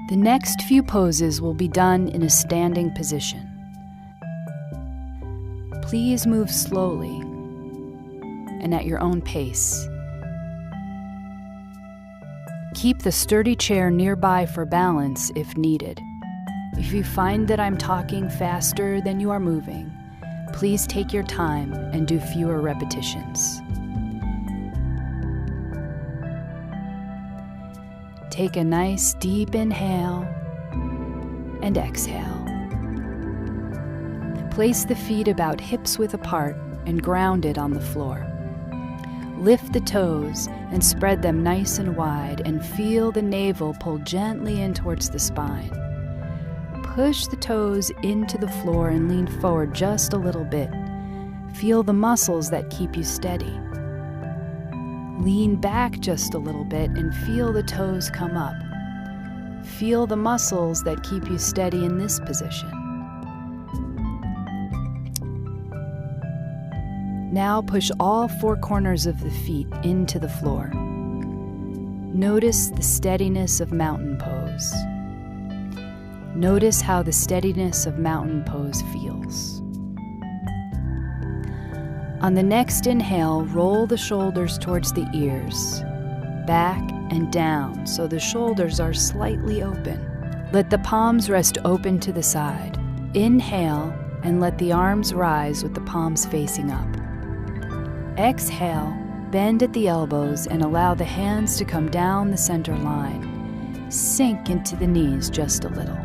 The next few poses will be done in a standing position. Please move slowly and at your own pace. Keep the sturdy chair nearby for balance if needed. If you find that I'm talking faster than you are moving, please take your time and do fewer repetitions. Take a nice deep inhale and exhale. Place the feet about hips-width apart and grounded on the floor. Lift the toes and spread them nice and wide, and feel the navel pull gently in towards the spine. Push the toes into the floor and lean forward just a little bit. Feel the muscles that keep you steady. Lean back just a little bit and feel the toes come up. Feel the muscles that keep you steady in this position. Now push all four corners of the feet into the floor. Notice the steadiness of mountain pose. Notice how the steadiness of mountain pose feels. On the next inhale, roll the shoulders towards the ears, back and down so the shoulders are slightly open. Let the palms rest open to the side. Inhale and let the arms rise with the palms facing up. Exhale, bend at the elbows and allow the hands to come down the center line. Sink into the knees just a little.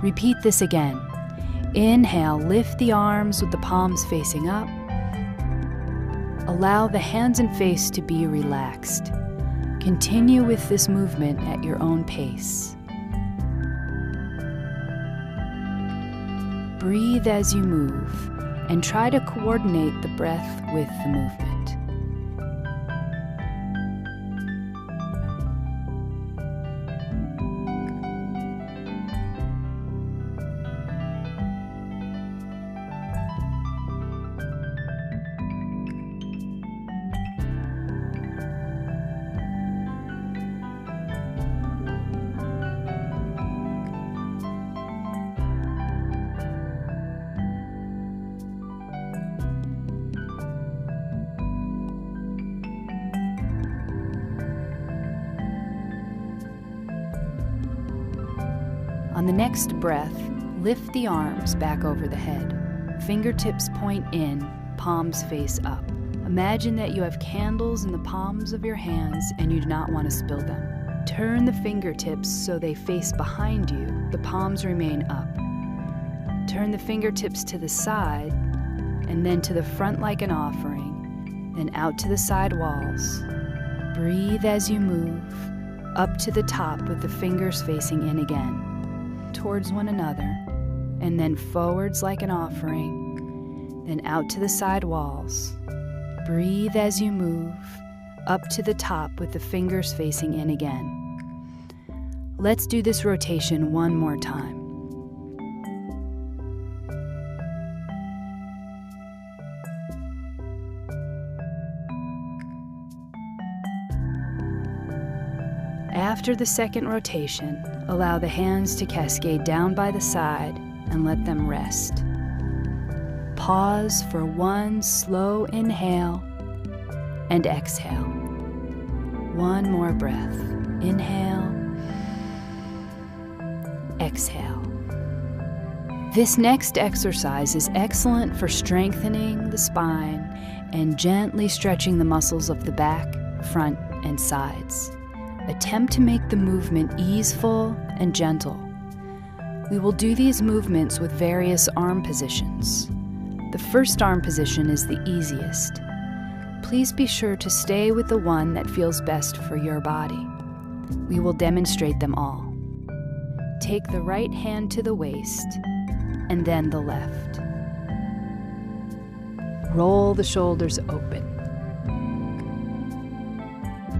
Repeat this again. Inhale, lift the arms with the palms facing up. Allow the hands and face to be relaxed. Continue with this movement at your own pace. Breathe as you move and try to coordinate the breath with the movement. On the next breath, lift the arms back over the head. Fingertips point in, palms face up. Imagine that you have candles in the palms of your hands and you do not want to spill them. Turn the fingertips so they face behind you. The palms remain up. Turn the fingertips to the side and then to the front like an offering, then out to the side walls. Breathe as you move, up to the top with the fingers facing in again, towards one another, and then forwards like an offering, then out to the side walls. Breathe as you move, up to the top with the fingers facing in again. Let's do this rotation one more time. After the second rotation, allow the hands to cascade down by the side and let them rest. Pause for one slow inhale and exhale. One more breath. Inhale, exhale. This next exercise is excellent for strengthening the spine and gently stretching the muscles of the back, front, and sides. Attempt to make the movement easeful and gentle. We will do these movements with various arm positions. The first arm position is the easiest. Please be sure to stay with the one that feels best for your body. We will demonstrate them all. Take the right hand to the waist and then the left. Roll the shoulders open.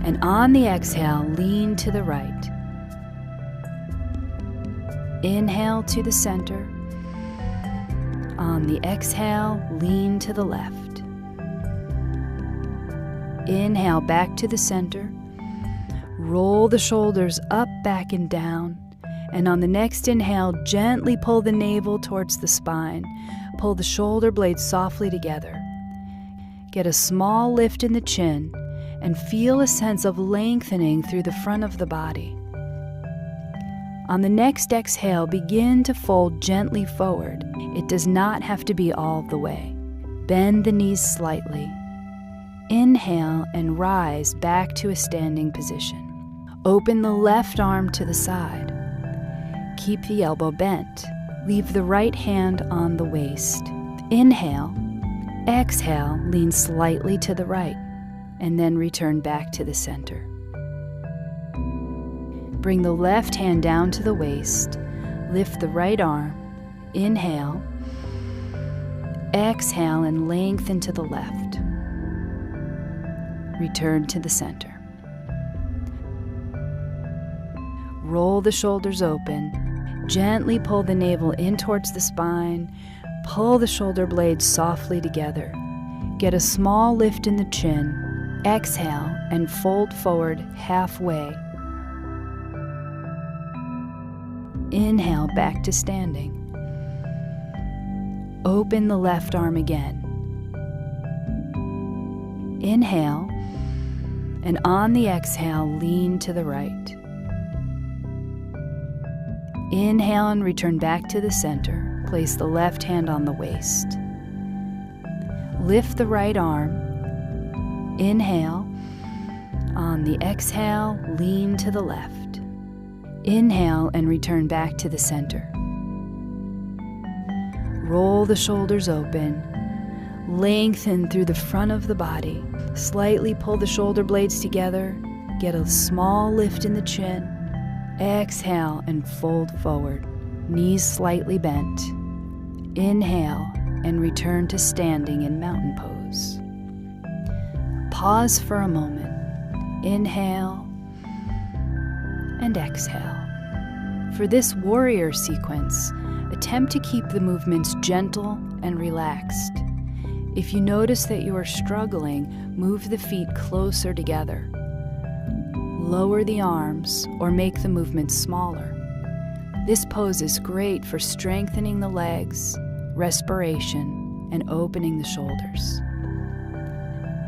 And on the exhale, lean to the right. Inhale to the center. On the exhale, lean to the left. Inhale back to the center. Roll the shoulders up, back, and down. And on the next inhale, gently pull the navel towards the spine. Pull the shoulder blades softly together. Get a small lift in the chin and feel a sense of lengthening through the front of the body. On the next exhale, begin to fold gently forward. It does not have to be all the way. Bend the knees slightly. Inhale and rise back to a standing position. Open the left arm to the side. Keep the elbow bent. Leave the right hand on the waist. Inhale. Exhale, lean slightly to the right, and then return back to the center. Bring the left hand down to the waist. Lift the right arm. Inhale. Exhale and lengthen to the left. Return to the center. Roll the shoulders open. Gently pull the navel in towards the spine. Pull the shoulder blades softly together. Get a small lift in the chin. Exhale and fold forward halfway. Inhale back to standing. Open the left arm again. Inhale, and on the exhale, lean to the right. Inhale and return back to the center. Place the left hand on the waist. Lift the right arm. Inhale. On the exhale, lean to the left. Inhale and return back to the center. Roll the shoulders open. Lengthen through the front of the body. Slightly pull the shoulder blades together. Get a small lift in the chin. Exhale and fold forward. Knees slightly bent. Inhale and return to standing in mountain pose. Pause for a moment. Inhale and exhale. For this warrior sequence, attempt to keep the movements gentle and relaxed. If you notice that you are struggling, move the feet closer together. Lower the arms or make the movements smaller. This pose is great for strengthening the legs, respiration, and opening the shoulders.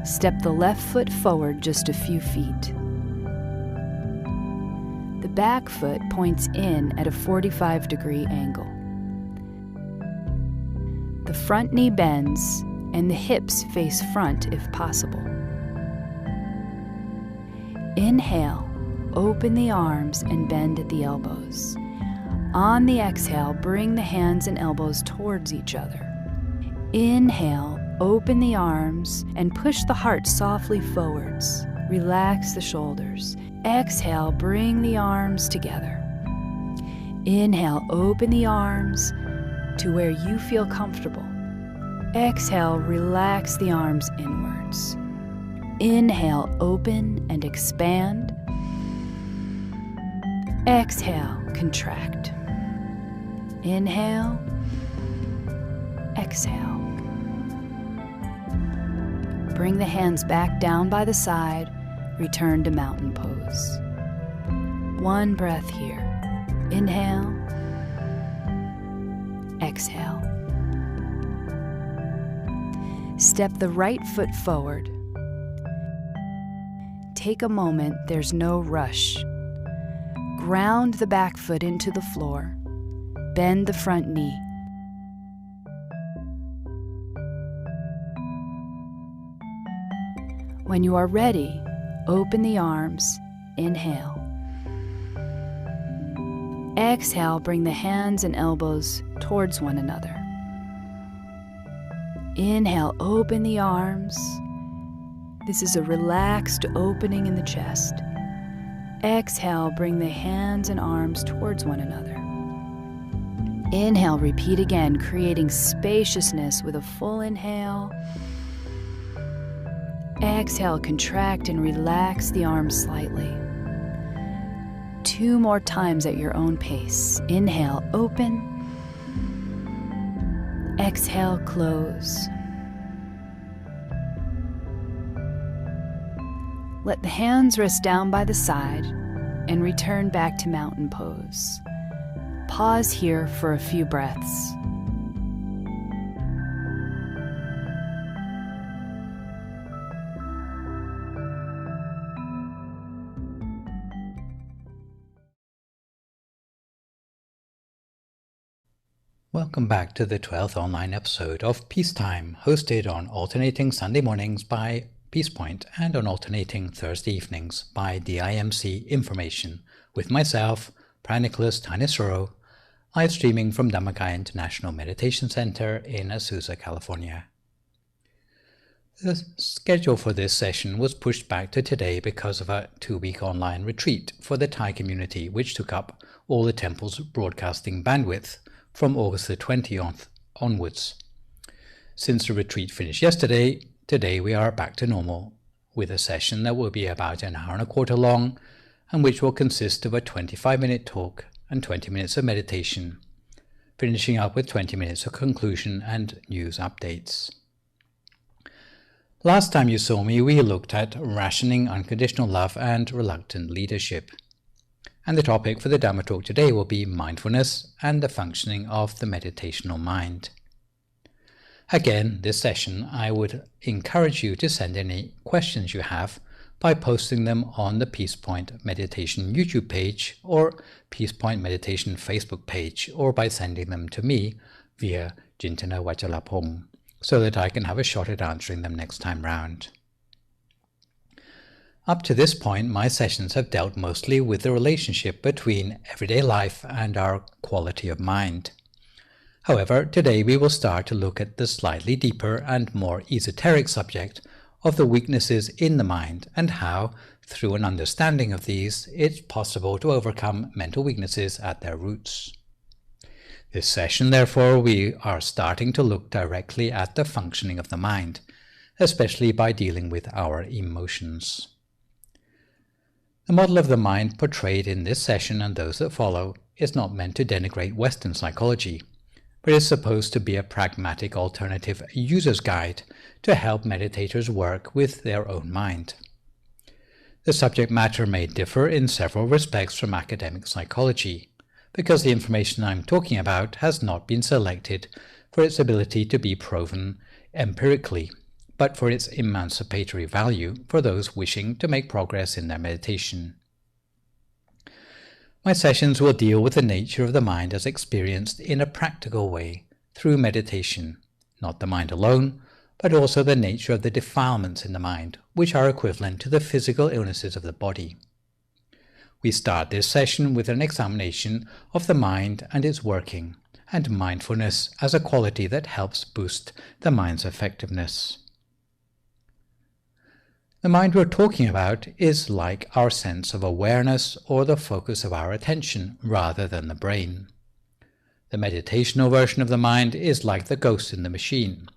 Step the left foot forward just a few feet. The back foot points in at a 45-degree angle. The front knee bends and the hips face front if possible. Inhale, open the arms and bend at the elbows. On the exhale, bring the hands and elbows towards each other. Inhale, open the arms and push the heart softly forwards. Relax the shoulders. Exhale, bring the arms together. Inhale, open the arms to where you feel comfortable. Exhale, relax the arms inwards. Inhale, open and expand. Exhale, contract. Inhale, exhale. Bring the hands back down by the side. Return to mountain pose. One breath here. Inhale, exhale. Step the right foot forward. Take a moment, there's no rush. Ground the back foot into the floor. Bend the front knee. When you are ready, open the arms. Inhale. Exhale, bring the hands and elbows towards one another. Inhale, open the arms. This is a relaxed opening in the chest. Exhale, bring the hands and arms towards one another. Inhale, repeat again, creating spaciousness with a full inhale. Exhale, contract and relax the arms slightly. 2 more times at your own pace. Inhale, open. Exhale, close. Let the hands rest down by the side and return back to mountain pose. Pause here for a few breaths. Welcome back to the 12th online episode of Peacetime, hosted on alternating Sunday mornings by Peace Point and on alternating Thursday evenings by DIMC Information, with myself, Prime Nicholas Thanissaro, live streaming from Dhammakaya International Meditation Center in Azusa, California. The schedule for this session was pushed back to today because of a 2-week online retreat for the Thai community, which took up all the temple's broadcasting bandwidth from August the 20th onwards. Since the retreat finished yesterday, today we are back to normal, with a session that will be about an hour and a quarter long, and which will consist of a 25-minute talk and 20 minutes of meditation, finishing up with 20 minutes of conclusion and news updates. Last time you saw me, we looked at rationing unconditional love and reluctant leadership. And the topic for the Dhamma talk today will be mindfulness and the functioning of the meditational mind. Again, this session, I would encourage you to send any questions you have by posting them on the Peace Point Meditation YouTube page or Peace Point Meditation Facebook page, or by sending them to me via Jintana Wachalapong, so that I can have a shot at answering them next time round. Up to this point, my sessions have dealt mostly with the relationship between everyday life and our quality of mind. However, today we will start to look at the slightly deeper and more esoteric subject of the weaknesses in the mind and how, through an understanding of these, it's possible to overcome mental weaknesses at their roots. This session, therefore, we are starting to look directly at the functioning of the mind, especially by dealing with our emotions. The model of the mind portrayed in this session and those that follow is not meant to denigrate Western psychology, but is supposed to be a pragmatic alternative user's guide to help meditators work with their own mind. The subject matter may differ in several respects from academic psychology, because the information I'm talking about has not been selected for its ability to be proven empirically, but for its emancipatory value for those wishing to make progress in their meditation. My sessions will deal with the nature of the mind as experienced in a practical way through meditation, not the mind alone, but also the nature of the defilements in the mind, which are equivalent to the physical illnesses of the body. We start this session with an examination of the mind and its working, and mindfulness as a quality that helps boost the mind's effectiveness. The mind we're talking about is like our sense of awareness or the focus of our attention rather than the brain. The meditational version of the mind is like the ghost in the machine,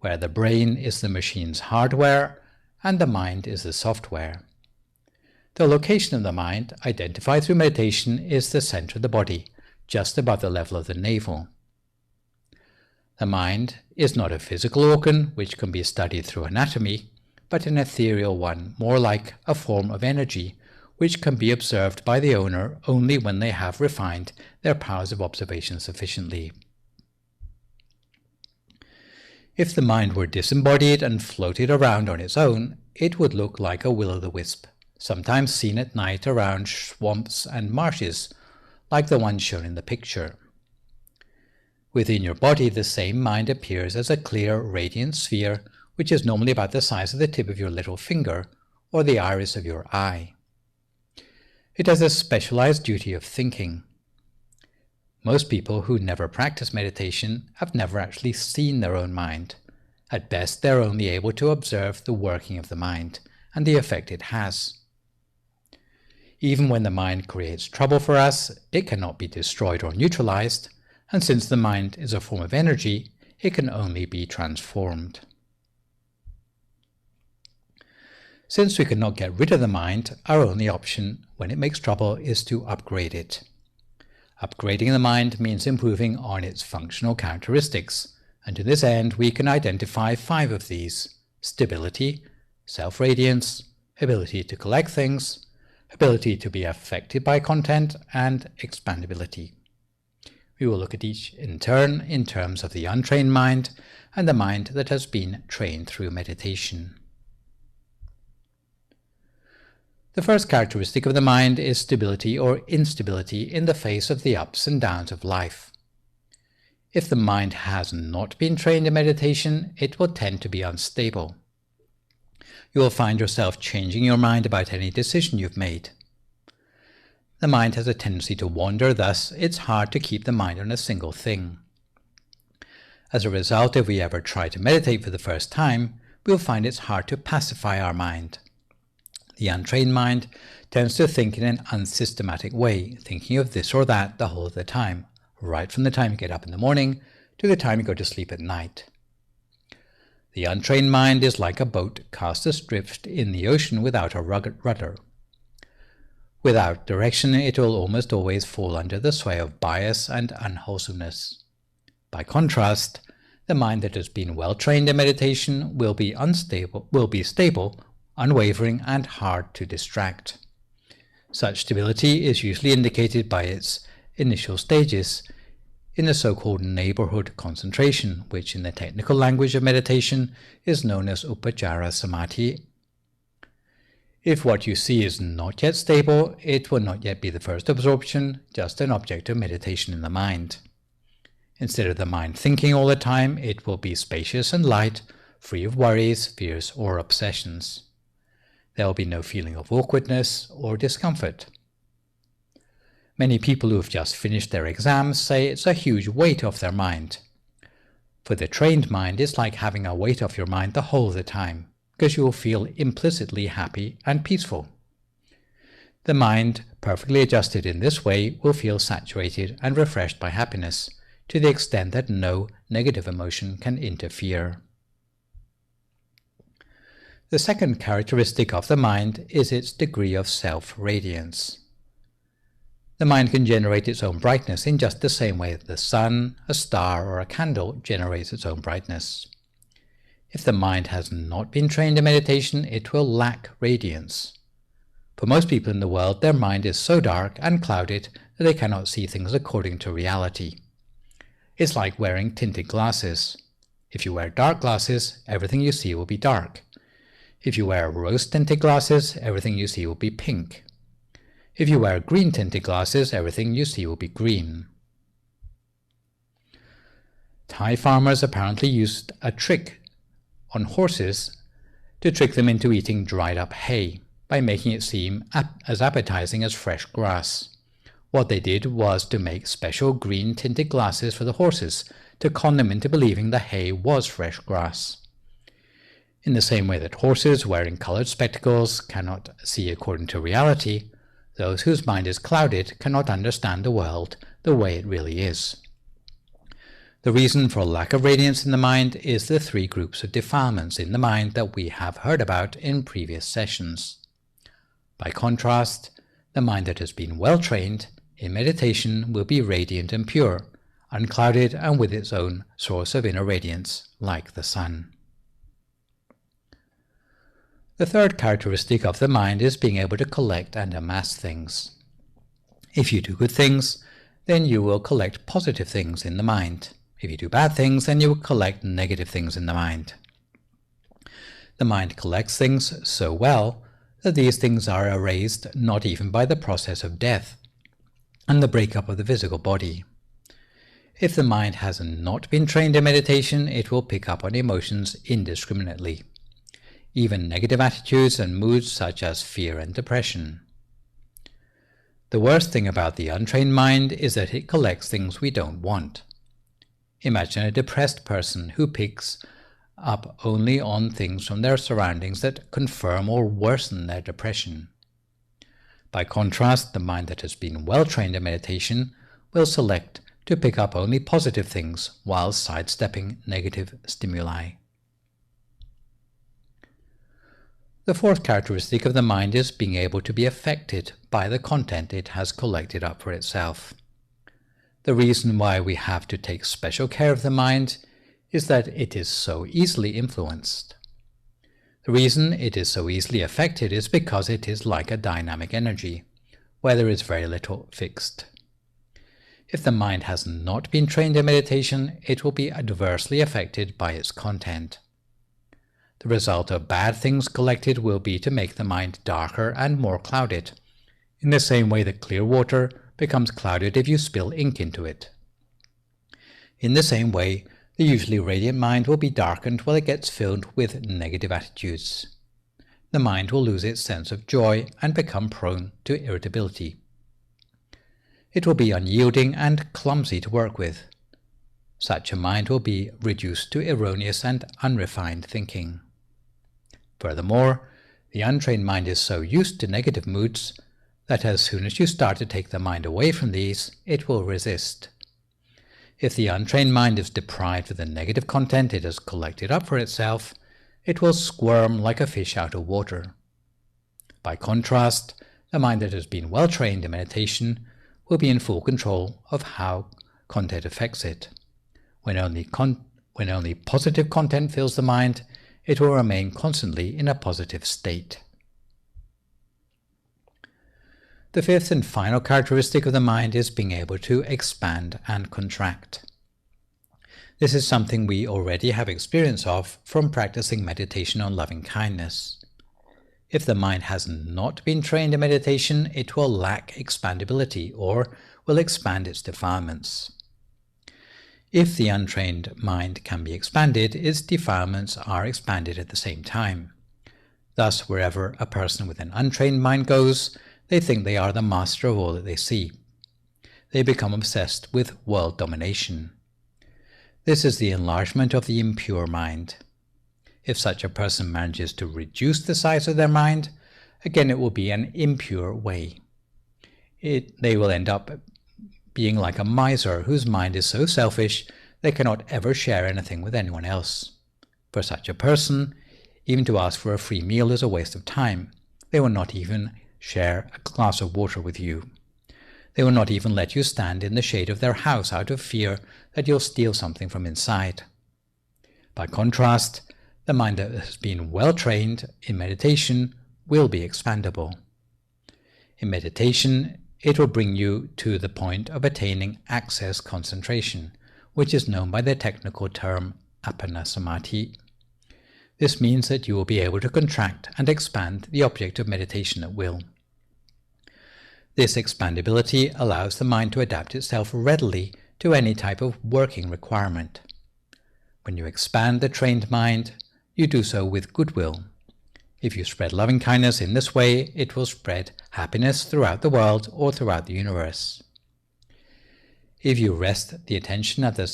where the brain is the machine's hardware and the mind is the software. The location of the mind, identified through meditation, is the center of the body, just above the level of the navel. The mind is not a physical organ which can be studied through anatomy, but an ethereal one, more like a form of energy, which can be observed by the owner only when they have refined their powers of observation sufficiently. If the mind were disembodied and floated around on its own, it would look like a will-o'-the-wisp, sometimes seen at night around swamps and marshes, like the one shown in the picture. Within your body, the same mind appears as a clear, radiant sphere, which is normally about the size of the tip of your little finger or the iris of your eye. It has a specialized duty of thinking. Most people who never practice meditation have never actually seen their own mind. At best, they're only able to observe the working of the mind and the effect it has. Even when the mind creates trouble for us, it cannot be destroyed or neutralized, and since the mind is a form of energy, it can only be transformed. Since we cannot get rid of the mind, our only option when it makes trouble is to upgrade it. Upgrading the mind means improving on its functional characteristics, and to this end we can identify 5 of these: stability, self-radiance, ability to collect things, ability to be affected by content, and expandability. We will look at each in turn in terms of the untrained mind and the mind that has been trained through meditation. The first characteristic of the mind is stability or instability in the face of the ups and downs of life. If the mind has not been trained in meditation, it will tend to be unstable. You will find yourself changing your mind about any decision you've made. The mind has a tendency to wander, thus it's hard to keep the mind on a single thing. As a result, if we ever try to meditate for the first time, we'll find it's hard to pacify our mind. The untrained mind tends to think in an unsystematic way, thinking of this or that the whole of the time, right from the time you get up in the morning to the time you go to sleep at night. The untrained mind is like a boat cast adrift in the ocean without a rudder. Without direction, it will almost always fall under the sway of bias and unwholesomeness. By contrast, the mind that has been well trained in meditation will be stable, unwavering, and hard to distract. Such stability is usually indicated by its initial stages in the so-called neighborhood concentration, which in the technical language of meditation is known as upajjhara samadhi. If what you see is not yet stable, it will not yet be the first absorption, just an object of meditation in the mind. Instead of the mind thinking all the time, it will be spacious and light, free of worries, fears, or obsessions. There will be no feeling of awkwardness or discomfort. Many people who have just finished their exams say it's a huge weight off their mind. For the trained mind, it's like having a weight off your mind the whole of the time, because you will feel implicitly happy and peaceful. The mind, perfectly adjusted in this way, will feel saturated and refreshed by happiness, to the extent that no negative emotion can interfere. The second characteristic of the mind is its degree of self-radiance. The mind can generate its own brightness in just the same way that the sun, a star, or a candle generates its own brightness. If the mind has not been trained in meditation, it will lack radiance. For most people in the world, their mind is so dark and clouded that they cannot see things according to reality. It's like wearing tinted glasses. If you wear dark glasses, everything you see will be dark. If you wear rose-tinted glasses, everything you see will be pink. If you wear green-tinted glasses, everything you see will be green. Thai farmers apparently used a trick on horses to trick them into eating dried-up hay by making it seem as appetizing as fresh grass. What they did was to make special green-tinted glasses for the horses to con them into believing the hay was fresh grass. In the same way that horses wearing colored spectacles cannot see according to reality, those whose mind is clouded cannot understand the world the way it really is. The reason for lack of radiance in the mind is the three groups of defilements in the mind that we have heard about in previous sessions. By contrast, the mind that has been well trained in meditation will be radiant and pure, unclouded and with its own source of inner radiance, like the sun. The third characteristic of the mind is being able to collect and amass things. If you do good things, then you will collect positive things in the mind. If you do bad things, then you will collect negative things in the mind. The mind collects things so well that these things are erased not even by the process of death and the breakup of the physical body. If the mind has not been trained in meditation, it will pick up on emotions indiscriminately, even negative attitudes and moods such as fear and depression. The worst thing about the untrained mind is that it collects things we don't want. Imagine a depressed person who picks up only on things from their surroundings that confirm or worsen their depression. By contrast, the mind that has been well trained in meditation will select to pick up only positive things while sidestepping negative stimuli. The fourth characteristic of the mind is being able to be affected by the content it has collected up for itself. The reason why we have to take special care of the mind is that it is so easily influenced. The reason it is so easily affected is because it is like a dynamic energy, where there is very little fixed. If the mind has not been trained in meditation, it will be adversely affected by its content. The result of bad things collected will be to make the mind darker and more clouded, in the same way that clear water becomes clouded if you spill ink into it. In the same way, the usually radiant mind will be darkened while it gets filled with negative attitudes. The mind will lose its sense of joy and become prone to irritability. It will be unyielding and clumsy to work with. Such a mind will be reduced to erroneous and unrefined thinking. Furthermore, the untrained mind is so used to negative moods that as soon as you start to take the mind away from these, it will resist. If the untrained mind is deprived of the negative content it has collected up for itself, it will squirm like a fish out of water. By contrast, the mind that has been well trained in meditation will be in full control of how content affects it. When only positive content fills the mind, it will remain constantly in a positive state. The fifth and final characteristic of the mind is being able to expand and contract. This is something we already have experience of from practicing meditation on loving kindness. If the mind has not been trained in meditation, it will lack expandability or will expand its defilements. If the untrained mind can be expanded, its defilements are expanded at the same time. Thus, wherever a person with an untrained mind goes, they think they are the master of all that they see. They become obsessed with world domination. This is the enlargement of the impure mind. If such a person manages to reduce the size of their mind, again it will be an impure way. They will end up being like a miser whose mind is so selfish they cannot ever share anything with anyone else. For such a person, even to ask for a free meal is a waste of time. They will not even share a glass of water with you. They will not even let you stand in the shade of their house out of fear that you'll steal something from inside. By contrast, the mind that has been well trained in meditation will be expandable. In meditation, it will bring you to the point of attaining access concentration, which is known by the technical term apanasamadhi. This means that you will be able to contract and expand the object of meditation at will. This expandability allows the mind to adapt itself readily to any type of working requirement. When you expand the trained mind, you do so with goodwill. If you spread loving kindness in this way, it will spread happiness throughout the world or throughout the universe. If you rest the attention at a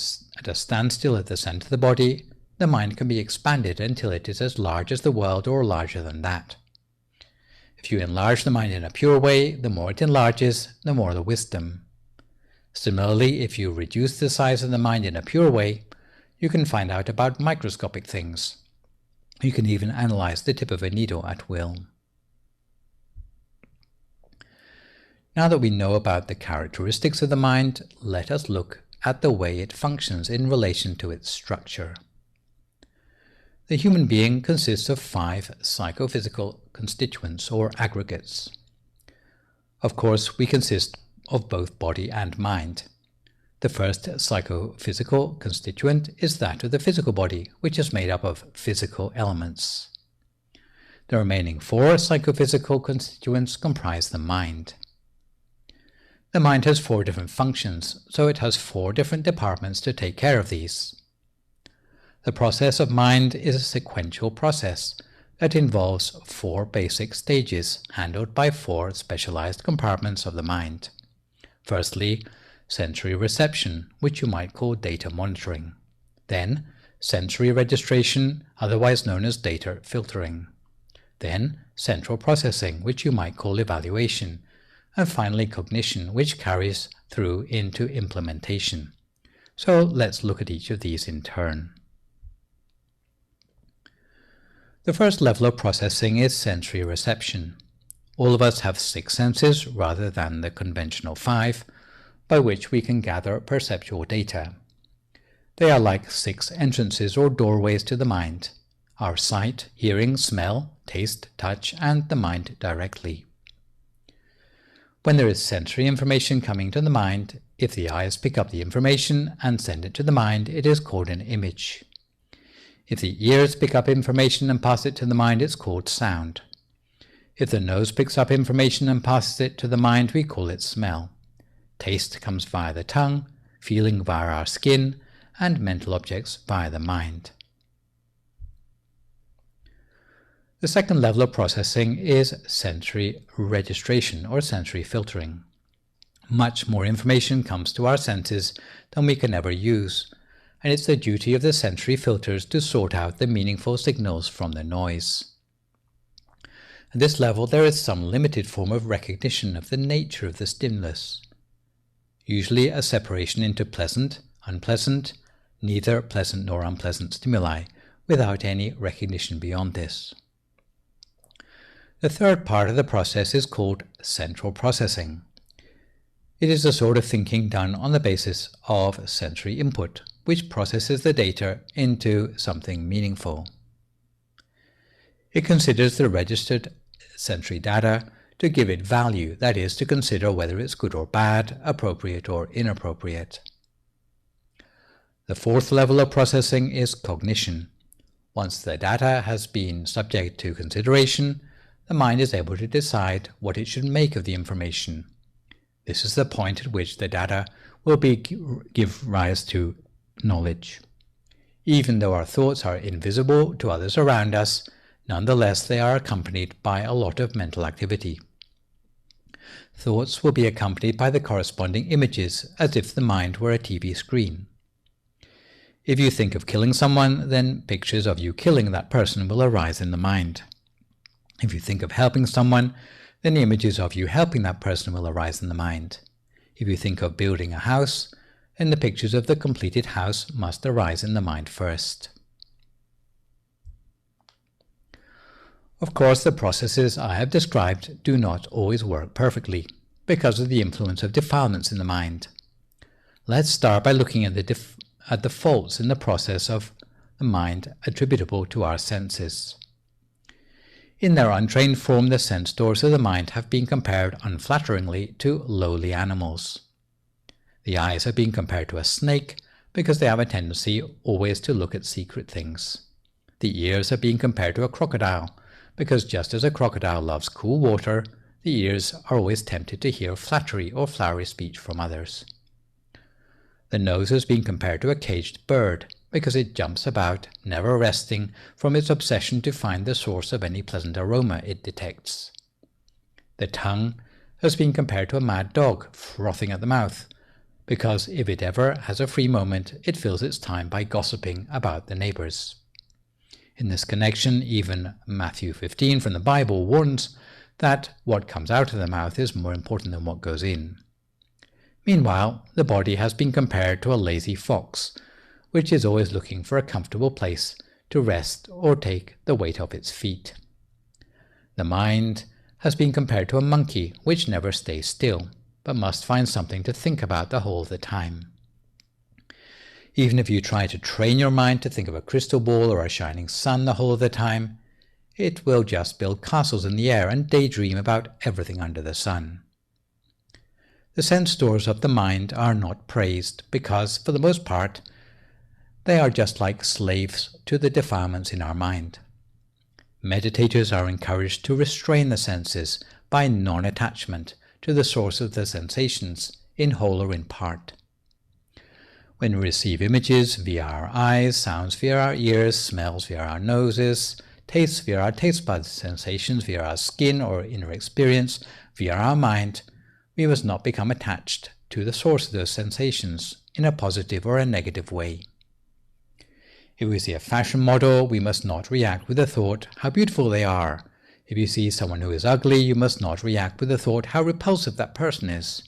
standstill at the center of the body, the mind can be expanded until it is as large as the world or larger than that. If you enlarge the mind in a pure way, the more it enlarges, the more the wisdom. Similarly, if you reduce the size of the mind in a pure way, you can find out about microscopic things. You can even analyze the tip of a needle at will. Now that we know about the characteristics of the mind, let us look at the way it functions in relation to its structure. The human being consists of 5 psychophysical constituents or aggregates. Of course, we consist of both body and mind. The first psychophysical constituent is that of the physical body, which is made up of physical elements. The remaining 4 psychophysical constituents comprise the mind. The mind has 4 different functions, so it has 4 different departments to take care of these. The process of mind is a sequential process that involves 4 basic stages handled by 4 specialized compartments of the mind. Firstly, sensory reception, which you might call data monitoring. Then, sensory registration, otherwise known as data filtering. Then, central processing, which you might call evaluation. And finally, cognition, which carries through into implementation. So let's look at each of these in turn. The first level of processing is sensory reception. All of us have 6 senses rather than the conventional 5, by which we can gather perceptual data. They are like 6 entrances or doorways to the mind. our sight, hearing, smell, taste, touch, and the mind directly. When there is sensory information coming to the mind, if the eyes pick up the information and send it to the mind, it is called an image. If the ears pick up information and pass it to the mind, it's called sound. If the nose picks up information and passes it to the mind, we call it smell. Taste comes via the tongue, feeling via our skin, and mental objects via the mind. The second level of processing is sensory registration or sensory filtering. Much more information comes to our senses than we can ever use, and it's the duty of the sensory filters to sort out the meaningful signals from the noise. At this level, there is some limited form of recognition of the nature of the stimulus, usually a separation into pleasant, unpleasant, neither pleasant nor unpleasant stimuli, without any recognition beyond this. The third part of the process is called central processing. It is a sort of thinking done on the basis of sensory input, which processes the data into something meaningful. It considers the registered sensory data to give it value, that is, to consider whether it's good or bad, appropriate or inappropriate. The fourth level of processing is cognition. Once the data has been subject to consideration, the mind is able to decide what it should make of the information. This is the point at which the data will give rise to knowledge. Even though our thoughts are invisible to others around us, nonetheless they are accompanied by a lot of mental activity. Thoughts will be accompanied by the corresponding images, as if the mind were a TV screen. If you think of killing someone, then pictures of you killing that person will arise in the mind. If you think of helping someone, then images of you helping that person will arise in the mind. If you think of building a house, then the pictures of the completed house must arise in the mind first. Of course, the processes I have described do not always work perfectly, because of the influence of defilements in the mind. Let's start by looking at the faults in the process of the mind attributable to our senses. In their untrained form, the sense doors of the mind have been compared unflatteringly to lowly animals. The eyes have been compared to a snake because they have a tendency always to look at secret things. The ears have been compared to a crocodile because just as a crocodile loves cool water, the ears are always tempted to hear flattery or flowery speech from others. The nose has been compared to a caged bird because it jumps about, never resting from its obsession to find the source of any pleasant aroma it detects. The tongue has been compared to a mad dog frothing at the mouth, because if it ever has a free moment, it fills its time by gossiping about the neighbors. In this connection, even Matthew 15 from the Bible warns that what comes out of the mouth is more important than what goes in. Meanwhile, the body has been compared to a lazy fox, which is always looking for a comfortable place to rest or take the weight off its feet. The mind has been compared to a monkey, which never stays still, but must find something to think about the whole of the time. Even if you try to train your mind to think of a crystal ball or a shining sun the whole of the time, it will just build castles in the air and daydream about everything under the sun. The sense doors of the mind are not praised because, for the most part, they are just like slaves to the defilements in our mind. Meditators are encouraged to restrain the senses by non-attachment to the source of the sensations, in whole or in part. When we receive images via our eyes, sounds via our ears, smells via our noses, tastes via our taste buds, sensations via our skin or inner experience via our mind, we must not become attached to the source of those sensations in a positive or a negative way. If we see a fashion model, we must not react with the thought, how beautiful they are. If you see someone who is ugly, you must not react with the thought, how repulsive that person is.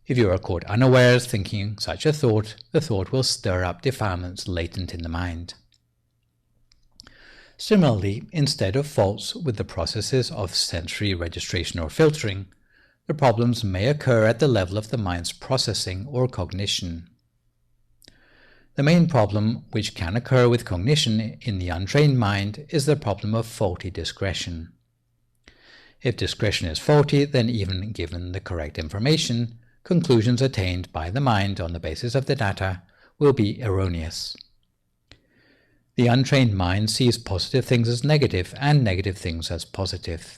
If you are caught unawares thinking such a thought, the thought will stir up defilements latent in the mind. Similarly, instead of faults with the processes of sensory registration or filtering, the problems may occur at the level of the mind's processing or cognition. The main problem which can occur with cognition in the untrained mind is the problem of faulty discretion. If discretion is faulty, then even given the correct information, conclusions attained by the mind on the basis of the data will be erroneous. The untrained mind sees positive things as negative and negative things as positive.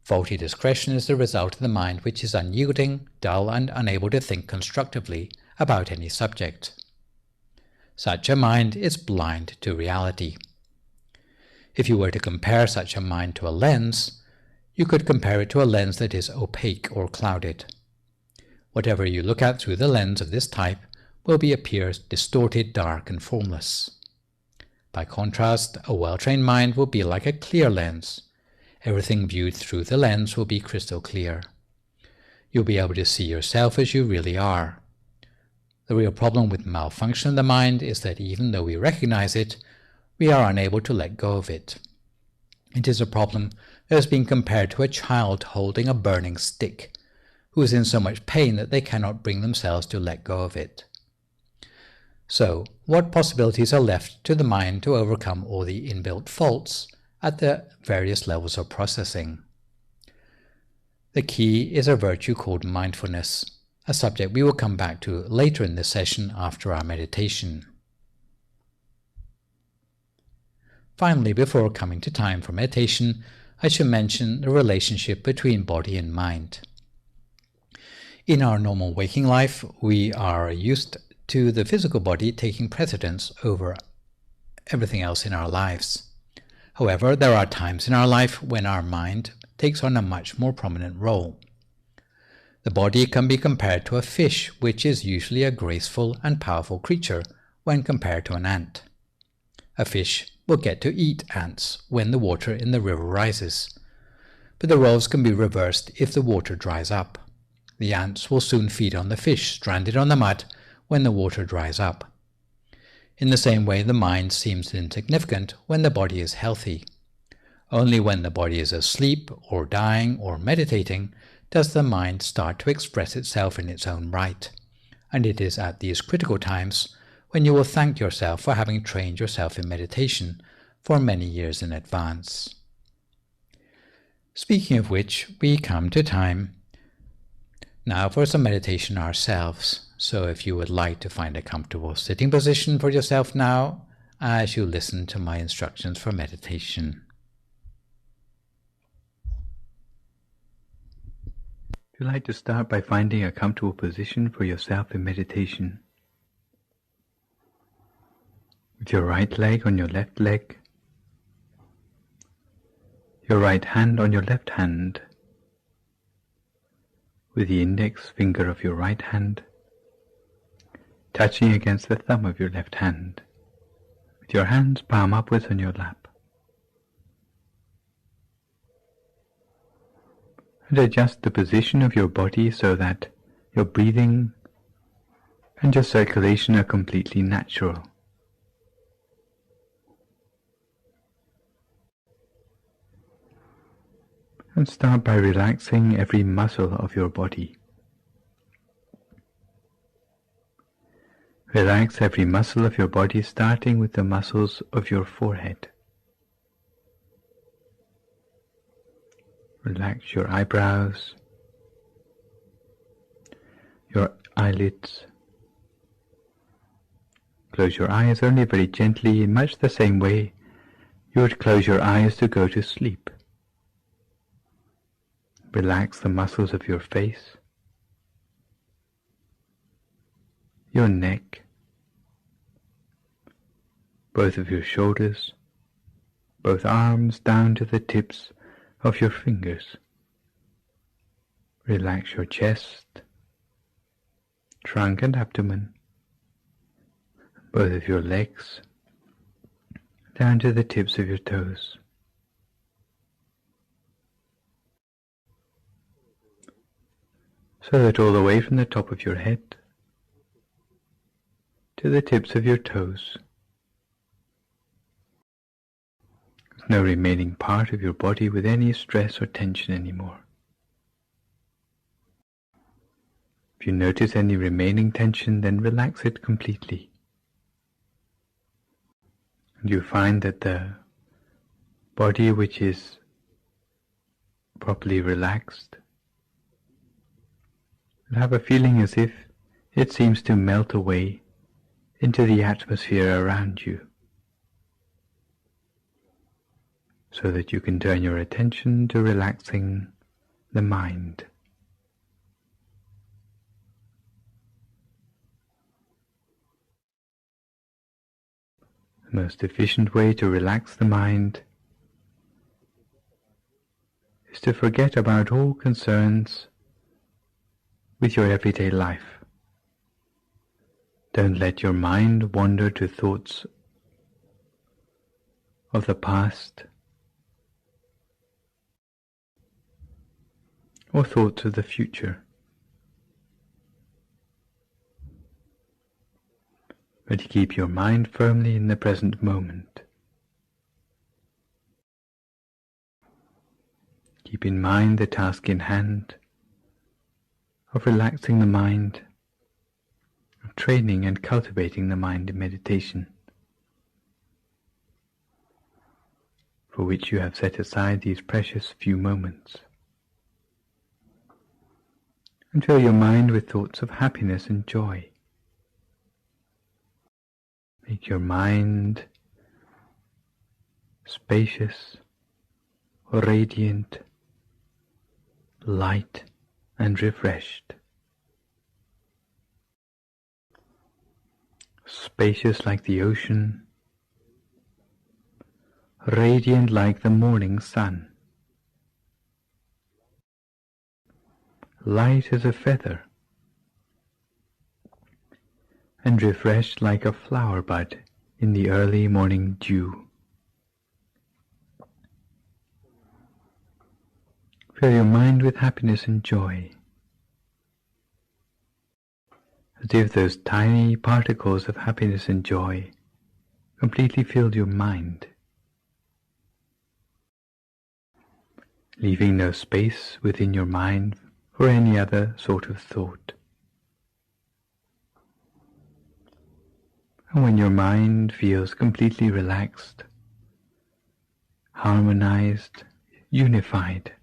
Faulty discretion is the result of the mind which is unyielding, dull, and unable to think constructively about any subject. Such a mind is blind to reality. If you were to compare such a mind to a lens, you could compare it to a lens that is opaque or clouded. Whatever you look at through the lens of this type will appear distorted, dark, and formless. By contrast, a well-trained mind will be like a clear lens. Everything viewed through the lens will be crystal clear. You'll be able to see yourself as you really are. The real problem with malfunction of the mind is that even though we recognize it, we are unable to let go of it. It is a problem that has been compared to a child holding a burning stick, who is in so much pain that they cannot bring themselves to let go of it. So, what possibilities are left to the mind to overcome all the inbuilt faults at the various levels of processing? The key is a virtue called mindfulness, a subject we will come back to later in this session after our meditation. Finally, before coming to time for meditation, I should mention the relationship between body and mind. In our normal waking life, we are used to the physical body taking precedence over everything else in our lives. However, there are times in our life when our mind takes on a much more prominent role. The body can be compared to a fish, which is usually a graceful and powerful creature when compared to an ant. A fish will get to eat ants when the water in the river rises, but the roles can be reversed if the water dries up. The ants will soon feed on the fish stranded on the mud when the water dries up. In the same way, the mind seems insignificant when the body is healthy. Only when the body is asleep or dying or meditating does the mind start to express itself in its own right, and it is at these critical times when you will thank yourself for having trained yourself in meditation for many years in advance. Speaking of which, we come to time now for some meditation ourselves. So if you would like to find a comfortable sitting position for yourself now, as you listen to my instructions for meditation. If you'd like to start by finding a comfortable position for yourself in meditation, with your right leg on your left leg, your right hand on your left hand, with the index finger of your right hand touching against the thumb of your left hand, with your hands palm upwards on your lap. And adjust the position of your body so that your breathing and your circulation are completely natural. And start by relaxing every muscle of your body. Relax every muscle of your body, starting with the muscles of your forehead. Relax your eyebrows, your eyelids. Close your eyes only very gently, in much the same way you would close your eyes to go to sleep. Relax the muscles of your face, your neck, both of your shoulders, both arms down to the tips of your fingers. Relax your chest, trunk and abdomen, both of your legs, down to the tips of your toes. So that all the way from the top of your head to the tips of your toes, there's no remaining part of your body with any stress or tension anymore. If you notice any remaining tension, then relax it completely. And you find that the body which is properly relaxed will have a feeling as if it seems to melt away into the atmosphere around you, so that you can turn your attention to relaxing the mind. The most efficient way to relax the mind is to forget about all concerns with your everyday life. Don't let your mind wander to thoughts of the past or thoughts of the future, but keep your mind firmly in the present moment. Keep in mind the task in hand of relaxing the mind, of training and cultivating the mind in meditation, for which you have set aside these precious few moments. And fill your mind with thoughts of happiness and joy. Make your mind spacious, radiant, light and refreshed. Spacious like the ocean, radiant like the morning sun, light as a feather, and refreshed like a flower bud in the early morning dew. Fill your mind with happiness and joy, as if those tiny particles of happiness and joy completely filled your mind, leaving no space within your mind for any other sort of thought. And when your mind feels completely relaxed, harmonized, unified,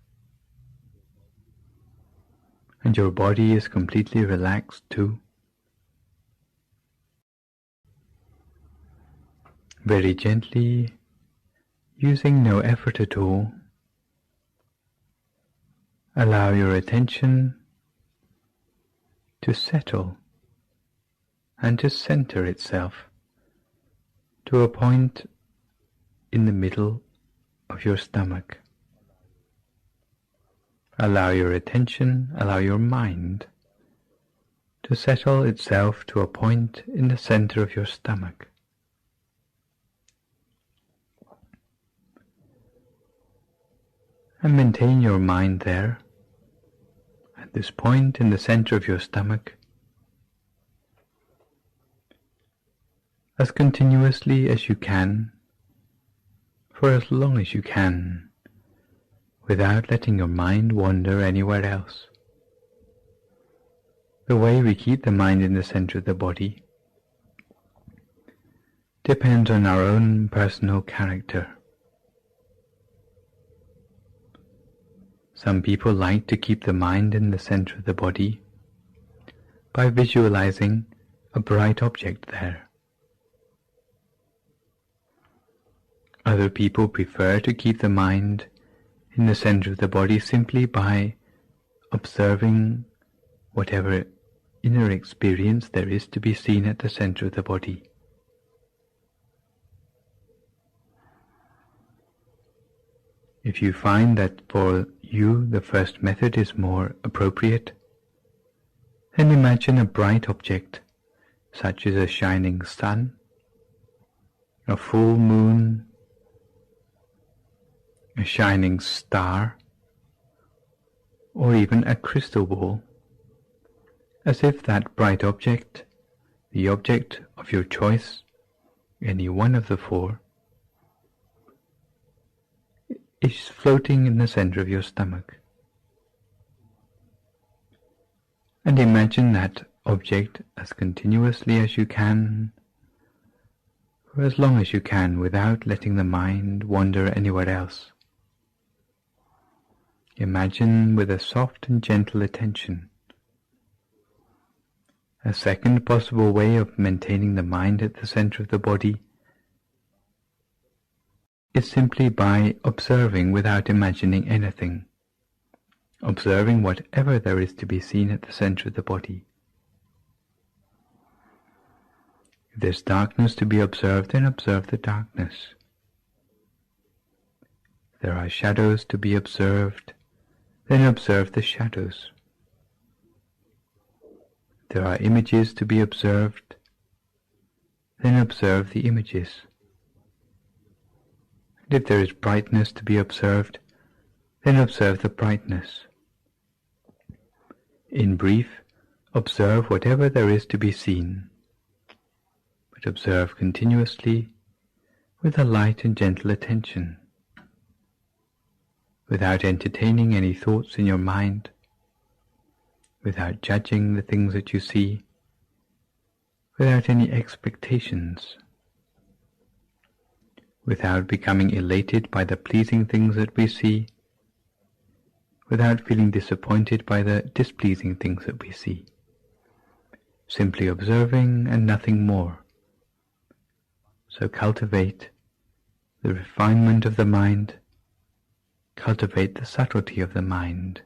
and your body is completely relaxed too, very gently, using no effort at all, allow your attention to settle and to center itself to a point in the middle of your stomach. Allow your attention, allow your mind to settle itself to a point in the center of your stomach. And maintain your mind there, at this point in the center of your stomach, as continuously as you can, for as long as you can, without letting your mind wander anywhere else. The way we keep the mind in the center of the body depends on our own personal character. Some people like to keep the mind in the center of the body by visualizing a bright object there. Other people prefer to keep the mind in the center of the body simply by observing whatever inner experience there is to be seen at the center of the body. If you find that for you the first method is more appropriate, then imagine a bright object, such as a shining sun, a full moon, a shining star, or even a crystal ball, as if that bright object, the object of your choice, any one of the four, is floating in the center of your stomach. And imagine that object as continuously as you can, for as long as you can without letting the mind wander anywhere else. Imagine with a soft and gentle attention. A second possible way of maintaining the mind at the center of the body is simply by observing without imagining anything, observing whatever there is to be seen at the center of the body. If there's darkness to be observed, then observe the darkness. If there are shadows to be observed, then observe the shadows. If there are images to be observed, then observe the images. And if there is brightness to be observed, then observe the brightness. In brief, observe whatever there is to be seen, but observe continuously with a light and gentle attention, without entertaining any thoughts in your mind, without judging the things that you see, without any expectations, without becoming elated by the pleasing things that we see, without feeling disappointed by the displeasing things that we see. Simply observing and nothing more. So cultivate the refinement of the mind, cultivate the subtlety of the mind,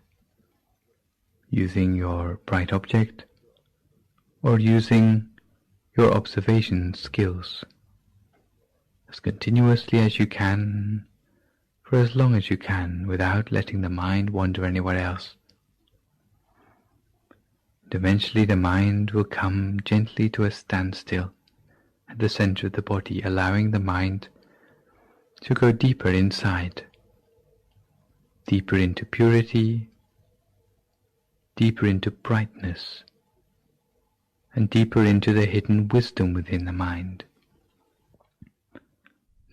using your bright object or using your observation skills, as continuously as you can, for as long as you can, without letting the mind wander anywhere else. And eventually the mind will come gently to a standstill at the center of the body, allowing the mind to go deeper inside, deeper into purity, deeper into brightness, and deeper into the hidden wisdom within the mind.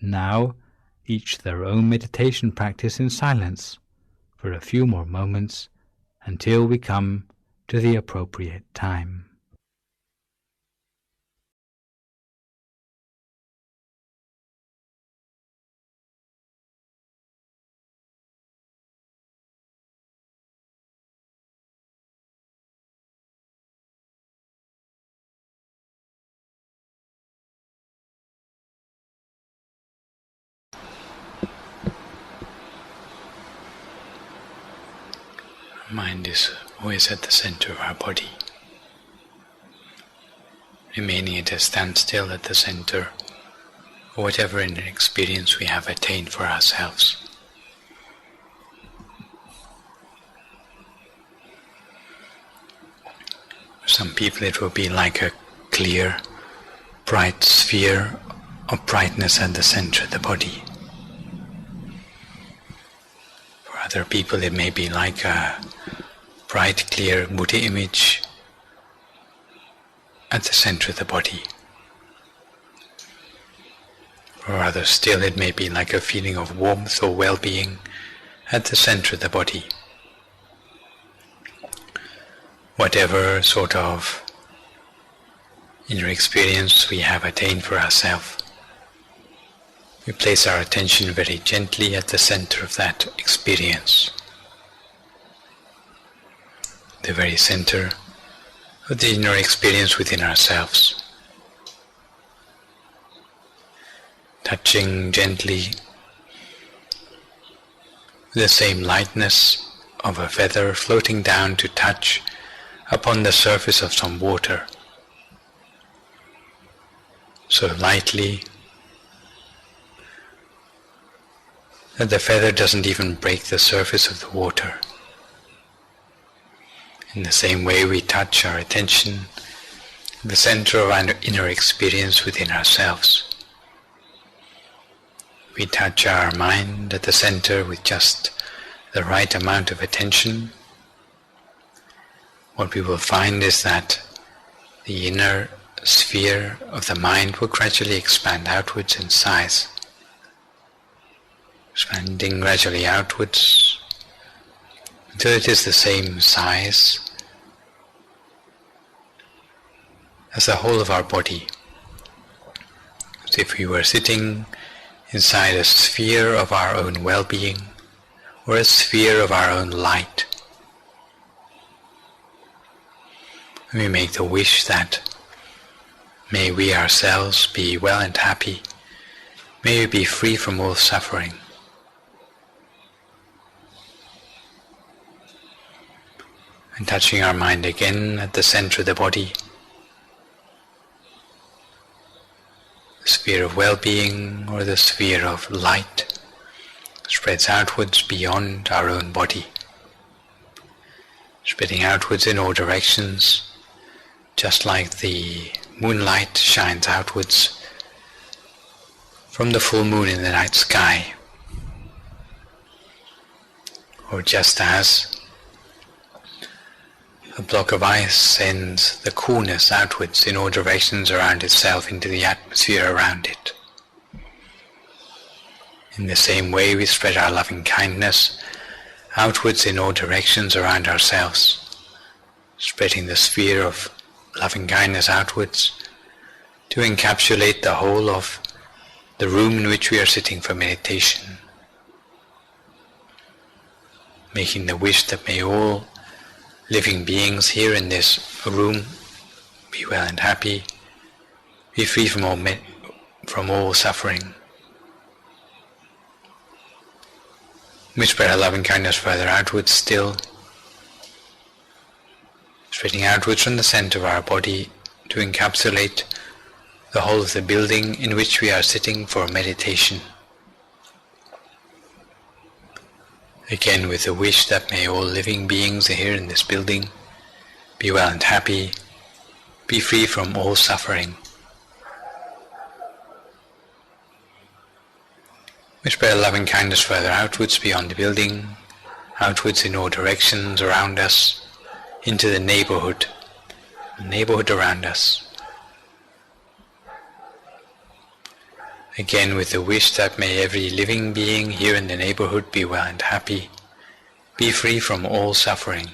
Now, each their own meditation practice in silence for a few more moments until we come to the appropriate time. Mind is always at the center of our body, remaining at a standstill at the center of whatever inner experience we have attained for ourselves. For some people it will be like a clear, bright sphere of brightness at the center of the body. For other people it may be like a bright, clear Buddha image at the center of the body. For others still it may be like a feeling of warmth or well-being at the center of the body. Whatever sort of inner experience we have attained for ourselves, we place our attention very gently at the center of that experience, the very center of the inner experience within ourselves, touching gently the same lightness of a feather floating down to touch upon the surface of some water, so lightly that the feather doesn't even break the surface of the water. In the same way we touch our attention at the center of our inner experience within ourselves. We touch our mind at the center with just the right amount of attention. What we will find is that the inner sphere of the mind will gradually expand outwards in size, expanding gradually outwards until it is the same size as the whole of our body, as if we were sitting inside a sphere of our own well-being, or a sphere of our own light. And we make the wish that may we ourselves be well and happy, may we be free from all suffering. And touching our mind again at the center of the body, the sphere of well-being or the sphere of light spreads outwards beyond our own body, spreading outwards in all directions, just like the moonlight shines outwards from the full moon in the night sky, or just as a block of ice sends the coolness outwards in all directions around itself into the atmosphere around it. In the same way we spread our loving kindness outwards in all directions around ourselves, spreading the sphere of loving kindness outwards to encapsulate the whole of the room in which we are sitting for meditation, making the wish that may all living beings here in this room be well and happy, be free from all suffering. We spread our loving kindness further outwards still, spreading outwards from the center of our body to encapsulate the whole of the building in which we are sitting for meditation. Again with the wish that may all living beings here in this building be well and happy, be free from all suffering. We spread loving kindness further outwards beyond the building, outwards in all directions around us, into the neighborhood around us. Again with the wish that may every living being here in the neighborhood be well and happy, be free from all suffering.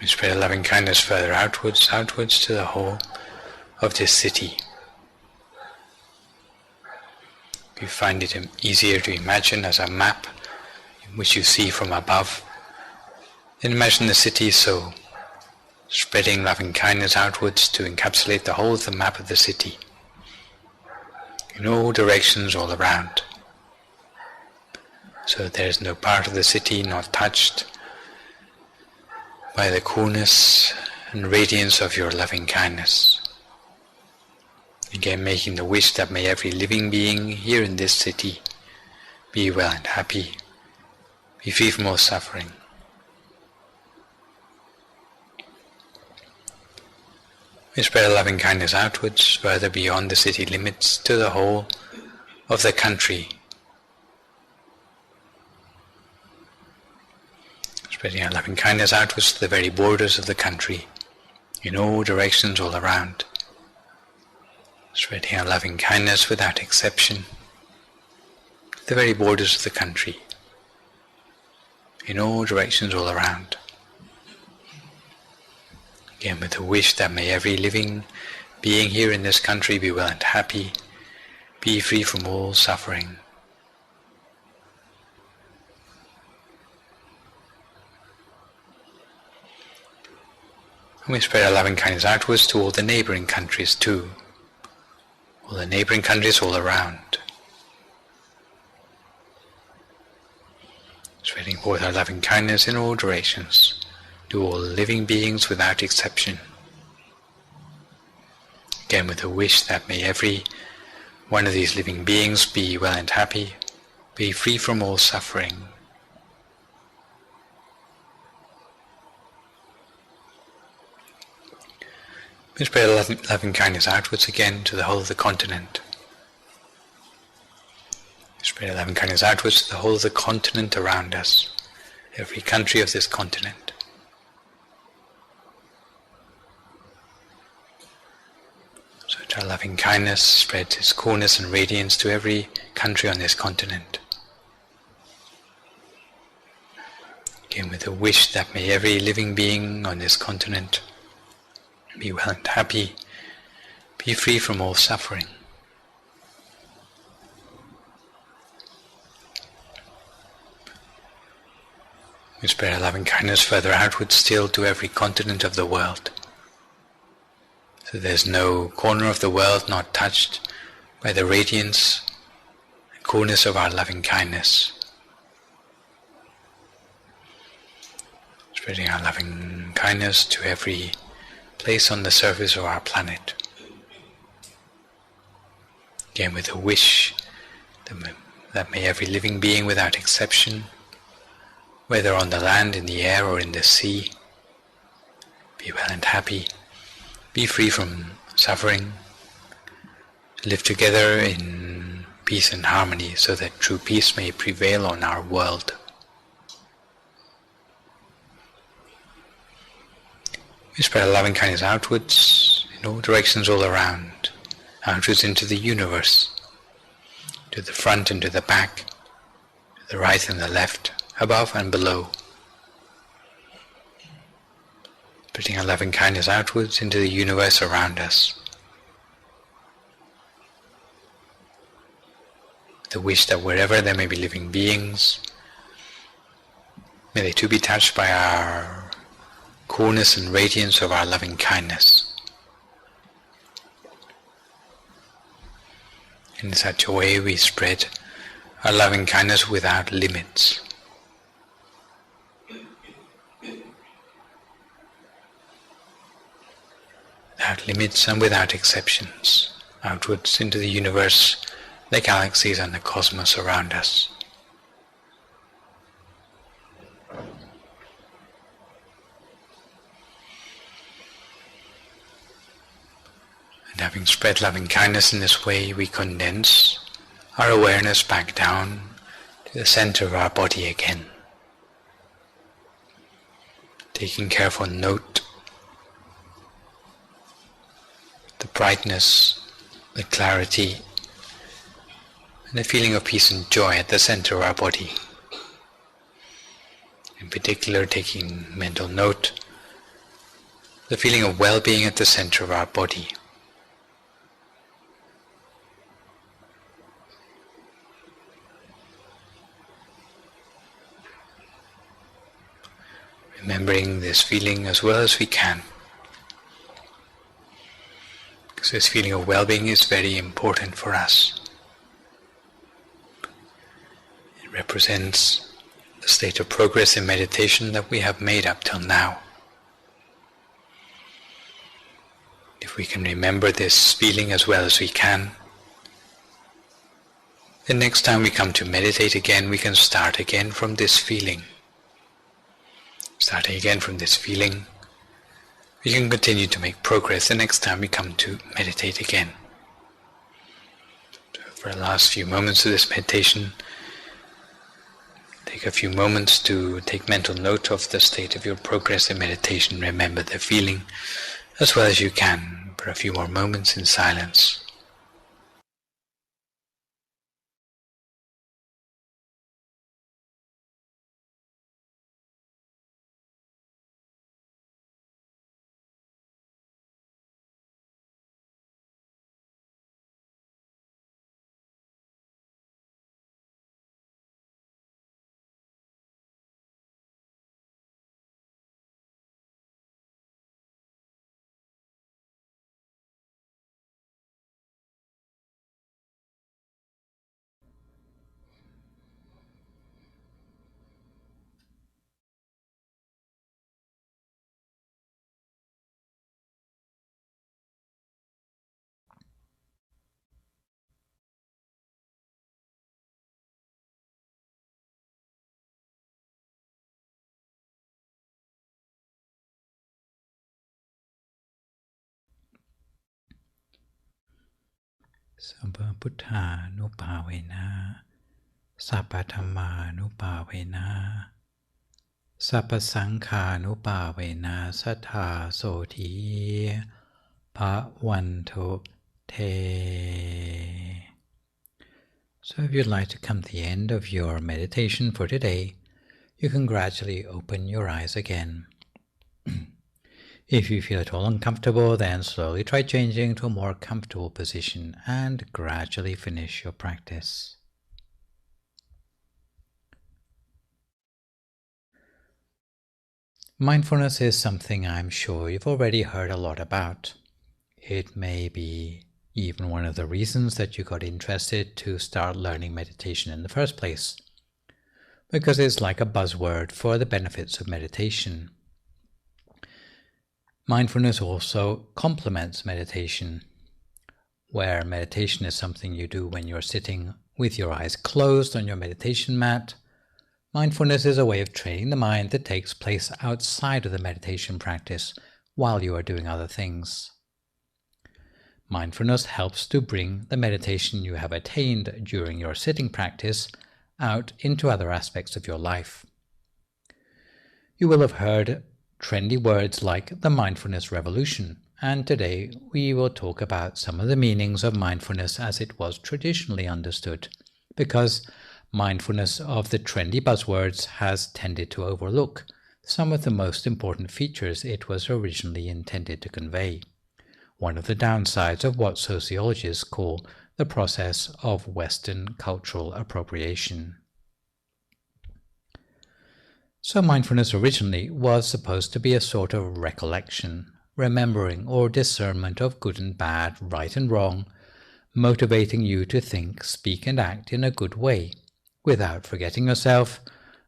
We spread loving kindness further outwards to the whole of this city. If you find it easier to imagine as a map which you see from above, then imagine the city so, spreading loving kindness outwards to encapsulate the whole of the map of the city, in all directions all around, so that there is no part of the city not touched by the coolness and radiance of your loving kindness. Again making the wish that may every living being here in this city be well and happy, be free from all suffering. We spread loving kindness outwards, further beyond the city limits, to the whole of the country. Spreading our loving kindness outwards to the very borders of the country, in all directions all around. Spreading our loving kindness without exception to the very borders of the country, in all directions all around. Again with the wish that may every living being here in this country be well and happy, be free from all suffering. And we spread our loving kindness outwards to all the neighboring countries too, all the neighboring countries all around. Spreading forth our loving kindness in all directions, to all living beings without exception. Again with a wish that may every one of these living beings be well and happy, be free from all suffering. We spread loving kindness outwards again to the whole of the continent. We spread loving kindness outwards to the whole of the continent around us, every country of this continent. So that our loving kindness spreads its coolness and radiance to every country on this continent. Again with a wish that may every living being on this continent Be well and happy. Be free from all suffering. We spread our loving kindness further outwards still to every continent of the world. So there's no corner of the world not touched by the radiance and coolness of our loving kindness. Spreading our loving kindness to every place on the surface of our planet. Again, with a wish that may every living being without exception, whether on the land, in the air, or in the sea, be well and happy, be free from suffering, live together in peace and harmony so that true peace may prevail on our world. We spread our loving kindness outwards in all directions all around, outwards into the universe, to the front and to the back, to the right and the left, above and below. Spreading our loving kindness outwards into the universe around us. The wish that wherever there may be living beings, may they too be touched by our coolness and radiance of our loving kindness. In such a way we spread our loving kindness without limits. Without limits and without exceptions, outwards into the universe, the galaxies and the cosmos around us. And having spread loving kindness in this way, we condense our awareness back down to the center of our body again, taking careful note of the brightness, the clarity, and the feeling of peace and joy at the center of our body. In particular, taking mental note, the feeling of well-being at the center of our body. Remembering this feeling as well as we can, because this feeling of well-being is very important for us. It represents the state of progress in meditation that we have made up till now. If we can remember this feeling as well as we can, then next time we come to meditate again, we can start again from this feeling. Starting again from this feeling, we can continue to make progress the next time we come to meditate again. So for the last few moments of this meditation, take a few moments to take mental note of the state of your progress in meditation. Remember the feeling as well as you can for a few more moments in silence. Sabba Buddhanupavena, Sabba Dhammanupavena, Sabba Sankhanupavena, Sattha Soti Bhavantu Te. So if you'd like to come to the end of your meditation for today, you can gradually open your eyes again. If you feel at all uncomfortable, then slowly try changing to a more comfortable position and gradually finish your practice. Mindfulness is something I'm sure you've already heard a lot about. It may be even one of the reasons that you got interested to start learning meditation in the first place, because it's like a buzzword for the benefits of meditation. Mindfulness also complements meditation, where meditation is something you do when you're sitting with your eyes closed on your meditation mat. Mindfulness is a way of training the mind that takes place outside of the meditation practice while you are doing other things. Mindfulness helps to bring the meditation you have attained during your sitting practice out into other aspects of your life. You will have heard trendy words like the mindfulness revolution, and today we will talk about some of the meanings of mindfulness as it was traditionally understood, because mindfulness of the trendy buzzwords has tended to overlook some of the most important features it was originally intended to convey. One of the downsides of what sociologists call the process of Western cultural appropriation. So mindfulness originally was supposed to be a sort of recollection, remembering or discernment of good and bad, right and wrong, motivating you to think, speak and act in a good way, without forgetting yourself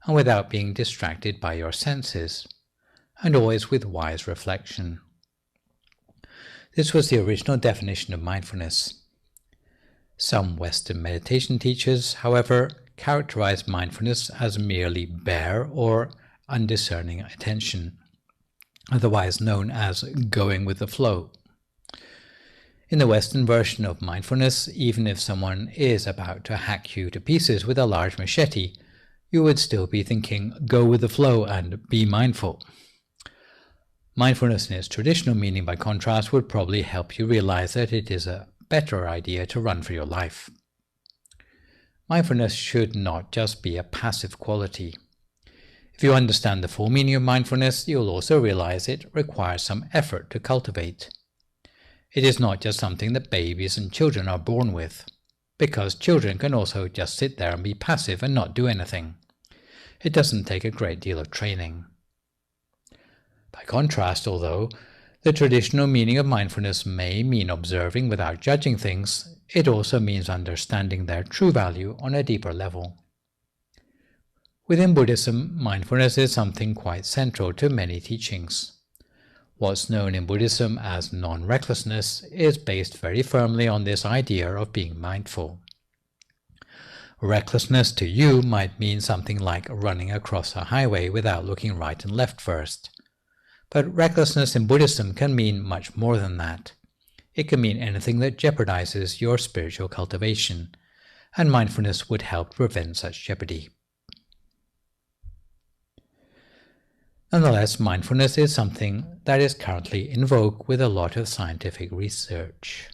and without being distracted by your senses, and always with wise reflection. This was the original definition of mindfulness. Some Western meditation teachers, however, characterize mindfulness as merely bare or undiscerning attention, otherwise known as going with the flow. In the Western version of mindfulness, even if someone is about to hack you to pieces with a large machete, you would still be thinking, go with the flow and be mindful. Mindfulness in its traditional meaning, by contrast, would probably help you realize that it is a better idea to run for your life. Mindfulness should not just be a passive quality. If you understand the full meaning of mindfulness, you'll also realize it requires some effort to cultivate. It is not just something that babies and children are born with, because children can also just sit there and be passive and not do anything. It doesn't take a great deal of training. By contrast, although the traditional meaning of mindfulness may mean observing without judging things, it also means understanding their true value on a deeper level. Within Buddhism, mindfulness is something quite central to many teachings. What's known in Buddhism as non-recklessness is based very firmly on this idea of being mindful. Recklessness to you might mean something like running across a highway without looking right and left first. But recklessness in Buddhism can mean much more than that. It can mean anything that jeopardizes your spiritual cultivation, and mindfulness would help prevent such jeopardy. Nonetheless, mindfulness is something that is currently in vogue with a lot of scientific research.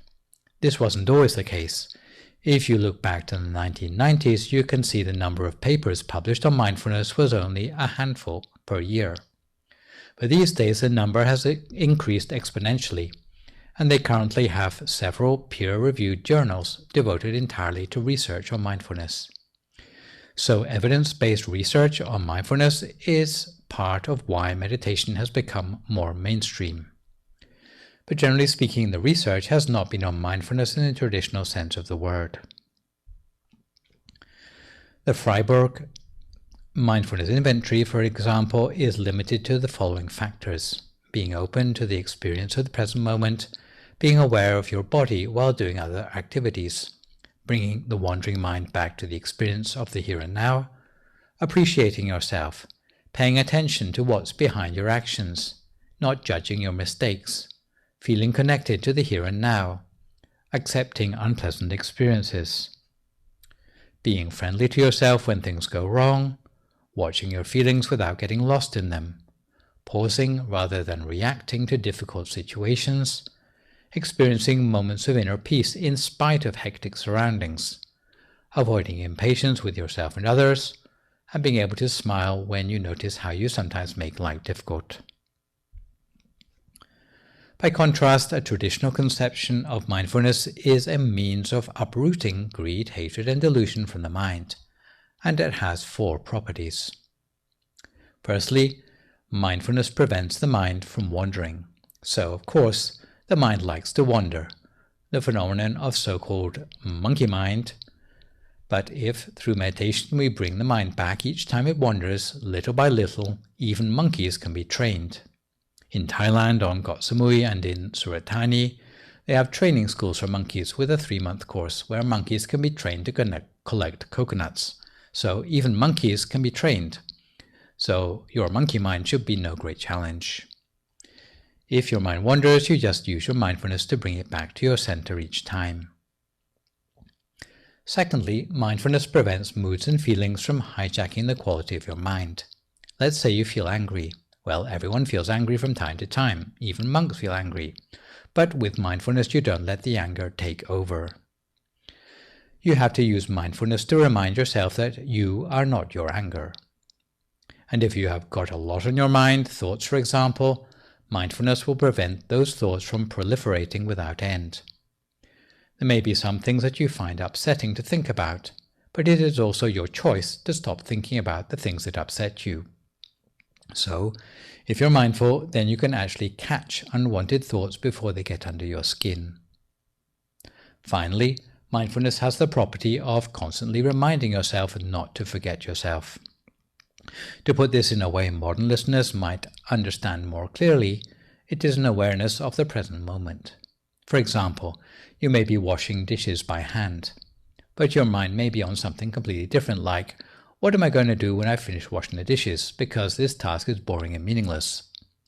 This wasn't always the case. If you look back to the 1990s, you can see the number of papers published on mindfulness was only a handful per year. But these days the number has increased exponentially, and they currently have several peer-reviewed journals devoted entirely to research on mindfulness. So evidence-based research on mindfulness is part of why meditation has become more mainstream. But generally speaking, the research has not been on mindfulness in the traditional sense of the word. The Freiburg Mindfulness Inventory, for example, is limited to the following factors: being open to the experience of the present moment, being aware of your body while doing other activities, bringing the wandering mind back to the experience of the here and now, appreciating yourself, paying attention to what's behind your actions, not judging your mistakes, feeling connected to the here and now, accepting unpleasant experiences, being friendly to yourself when things go wrong, watching your feelings without getting lost in them, pausing rather than reacting to difficult situations, experiencing moments of inner peace in spite of hectic surroundings, avoiding impatience with yourself and others, and being able to smile when you notice how you sometimes make life difficult. By contrast, a traditional conception of mindfulness is a means of uprooting greed, hatred, and delusion from the mind, and it has 4 properties. Firstly, mindfulness prevents the mind from wandering. So, of course, the mind likes to wander, the phenomenon of so-called monkey mind. But if, through meditation, we bring the mind back each time it wanders, little by little, even monkeys can be trained. In Thailand, on Koh Samui, and in Surat Thani, they have training schools for monkeys with a 3-month course where monkeys can be trained to collect coconuts. So even monkeys can be trained. So your monkey mind should be no great challenge. If your mind wanders, you just use your mindfulness to bring it back to your center each time. Secondly, mindfulness prevents moods and feelings from hijacking the quality of your mind. Let's say you feel angry. Well, everyone feels angry from time to time. Even monks feel angry. But with mindfulness, you don't let the anger take over. You have to use mindfulness to remind yourself that you are not your anger. And if you have got a lot on your mind, thoughts for example, mindfulness will prevent those thoughts from proliferating without end. There may be some things that you find upsetting to think about, but it is also your choice to stop thinking about the things that upset you. So, if you're mindful, then you can actually catch unwanted thoughts before they get under your skin. Finally, mindfulness has the property of constantly reminding yourself not to forget yourself. To put this in a way modern listeners might understand more clearly, it is an awareness of the present moment. For example, you may be washing dishes by hand, but your mind may be on something completely different, like, what am I going to do when I finish washing the dishes, because this task is boring and meaningless.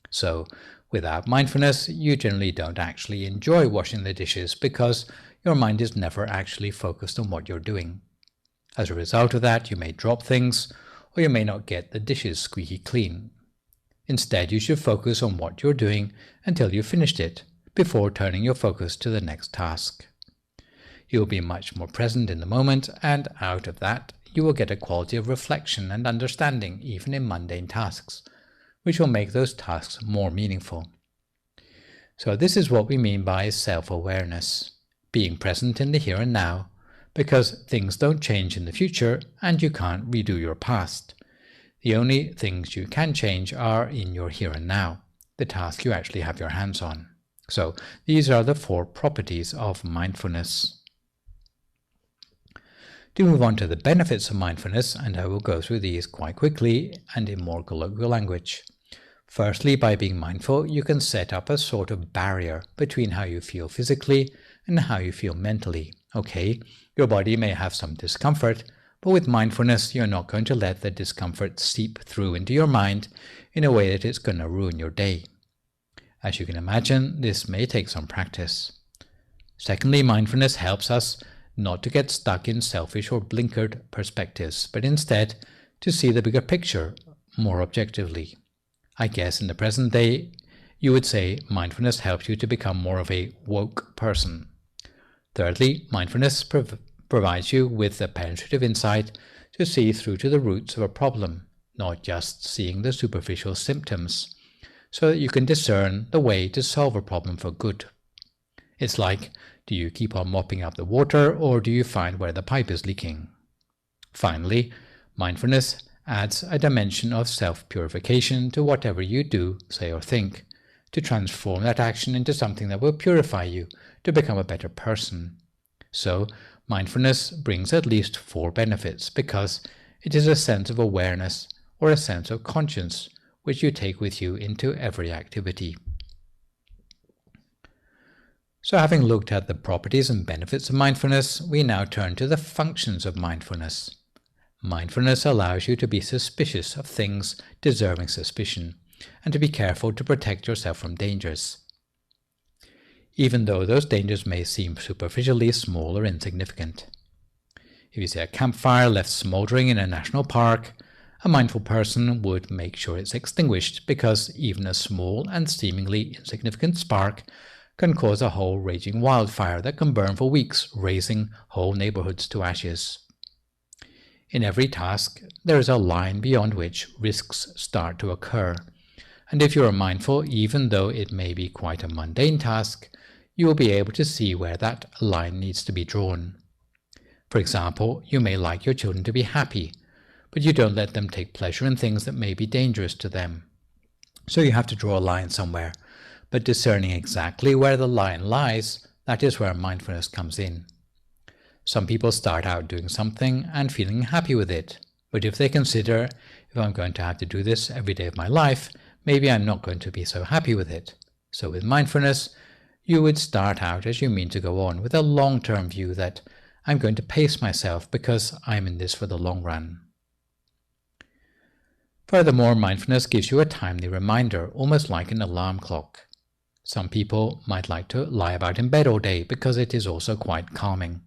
So, without mindfulness, you generally don't actually enjoy washing the dishes because your mind is never actually focused on what you're doing. As a result of that, you may drop things, or you may not get the dishes squeaky clean. Instead, you should focus on what you're doing until you've finished it, before turning your focus to the next task. You'll be much more present in the moment, and out of that, you will get a quality of reflection and understanding even in mundane tasks, which will make those tasks more meaningful. So this is what we mean by self-awareness, being present in the here and now, because things don't change in the future and you can't redo your past. The only things you can change are in your here and now, the task you actually have your hands on. So these are the 4 properties of mindfulness. To move on to the benefits of mindfulness, and I will go through these quite quickly and in more colloquial language. Firstly, by being mindful, you can set up a sort of barrier between how you feel physically and how you feel mentally. Okay, your body may have some discomfort, but with mindfulness, you're not going to let the discomfort seep through into your mind in a way that it's going to ruin your day. As you can imagine, this may take some practice. Secondly, mindfulness helps us not to get stuck in selfish or blinkered perspectives, but instead to see the bigger picture more objectively. I guess in the present day, you would say mindfulness helps you to become more of a woke person. Thirdly, mindfulness provides you with the penetrative insight to see through to the roots of a problem, not just seeing the superficial symptoms, so that you can discern the way to solve a problem for good. It's like, do you keep on mopping up the water, or do you find where the pipe is leaking? Finally, mindfulness adds a dimension of self-purification to whatever you do, say or think, to transform that action into something that will purify you to become a better person. So, mindfulness brings at least 4 benefits, because it is a sense of awareness or a sense of conscience which you take with you into every activity. So having looked at the properties and benefits of mindfulness, we now turn to the functions of mindfulness. Mindfulness allows you to be suspicious of things deserving suspicion, and to be careful to protect yourself from dangers, even though those dangers may seem superficially small or insignificant. If you see a campfire left smoldering in a national park, a mindful person would make sure it's extinguished, because even a small and seemingly insignificant spark can cause a whole raging wildfire that can burn for weeks, razing whole neighborhoods to ashes. In every task, there is a line beyond which risks start to occur, And if you are mindful, even though it may be quite a mundane task, you will be able to see where that line needs to be drawn. For example, you may like your children to be happy, but you don't let them take pleasure in things that may be dangerous to them. So you have to draw a line somewhere, but discerning exactly where the line lies, that is where mindfulness comes in. Some people start out doing something and feeling happy with it, but if they consider, if I'm going to have to do this every day of my life, maybe I'm not going to be so happy with it. So with mindfulness, you would start out as you mean to go on, with a long-term view that I'm going to pace myself because I'm in this for the long run. Furthermore, mindfulness gives you a timely reminder, almost like an alarm clock. Some people might like to lie about in bed all day because it is also quite calming.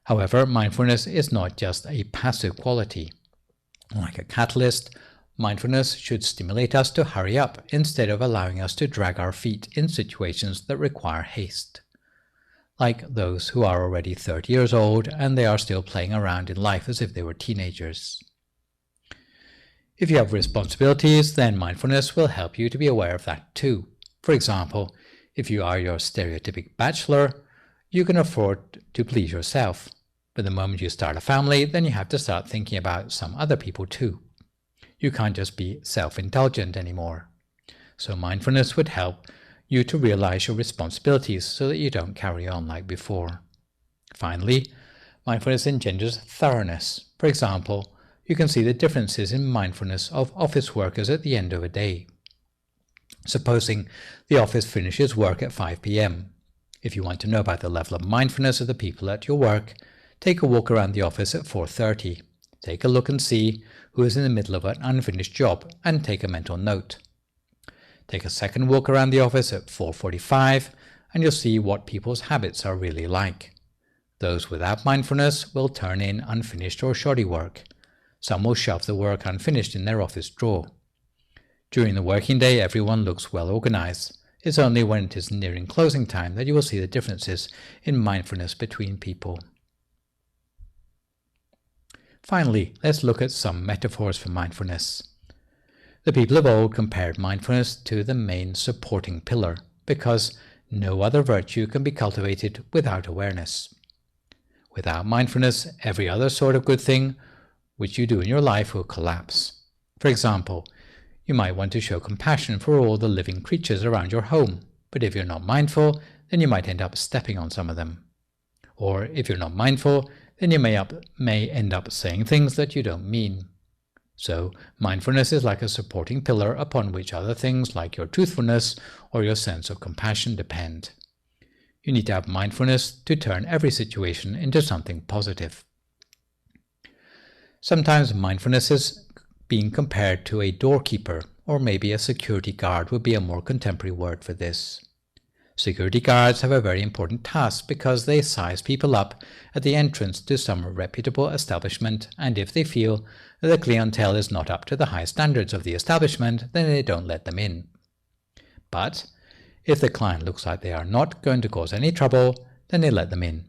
However, mindfulness is not just a passive quality. Like a catalyst, mindfulness should stimulate us to hurry up instead of allowing us to drag our feet in situations that require haste. Like those who are already 30 years old and they are still playing around in life as if they were teenagers. If you have responsibilities, then mindfulness will help you to be aware of that too. For example, if you are your stereotypic bachelor, you can afford to please yourself. But the moment you start a family, then you have to start thinking about some other people too. You can't just be self-indulgent anymore. So mindfulness would help you to realize your responsibilities so that you don't carry on like before. Finally, mindfulness engenders thoroughness. For example, you can see the differences in mindfulness of office workers at the end of a day. Supposing the office finishes work at 5 p.m. If you want to know about the level of mindfulness of the people at your work, take a walk around the office at 4:30. Take a look and see who is in the middle of an unfinished job and take a mental note. Take a second walk around the office at 4:45 and you'll see what people's habits are really like. Those without mindfulness will turn in unfinished or shoddy work. Some will shove the work unfinished in their office drawer. During the working day, everyone looks well organized. It's only when it is nearing closing time that you will see the differences in mindfulness between people. Finally, let's look at some metaphors for mindfulness. The people of old compared mindfulness to the main supporting pillar, because no other virtue can be cultivated without awareness. Without mindfulness, every other sort of good thing which you do in your life will collapse. For example, you might want to show compassion for all the living creatures around your home, but if you're not mindful, then you might end up stepping on some of them. Or if you're not mindful, then you may end up saying things that you don't mean. So, mindfulness is like a supporting pillar upon which other things like your truthfulness or your sense of compassion depend. You need to have mindfulness to turn every situation into something positive. Sometimes mindfulness is being compared to a doorkeeper, or maybe a security guard would be a more contemporary word for this. Security guards have a very important task because they size people up at the entrance to some reputable establishment, and if they feel that the clientele is not up to the high standards of the establishment, then they don't let them in. But if the client looks like they are not going to cause any trouble, then they let them in.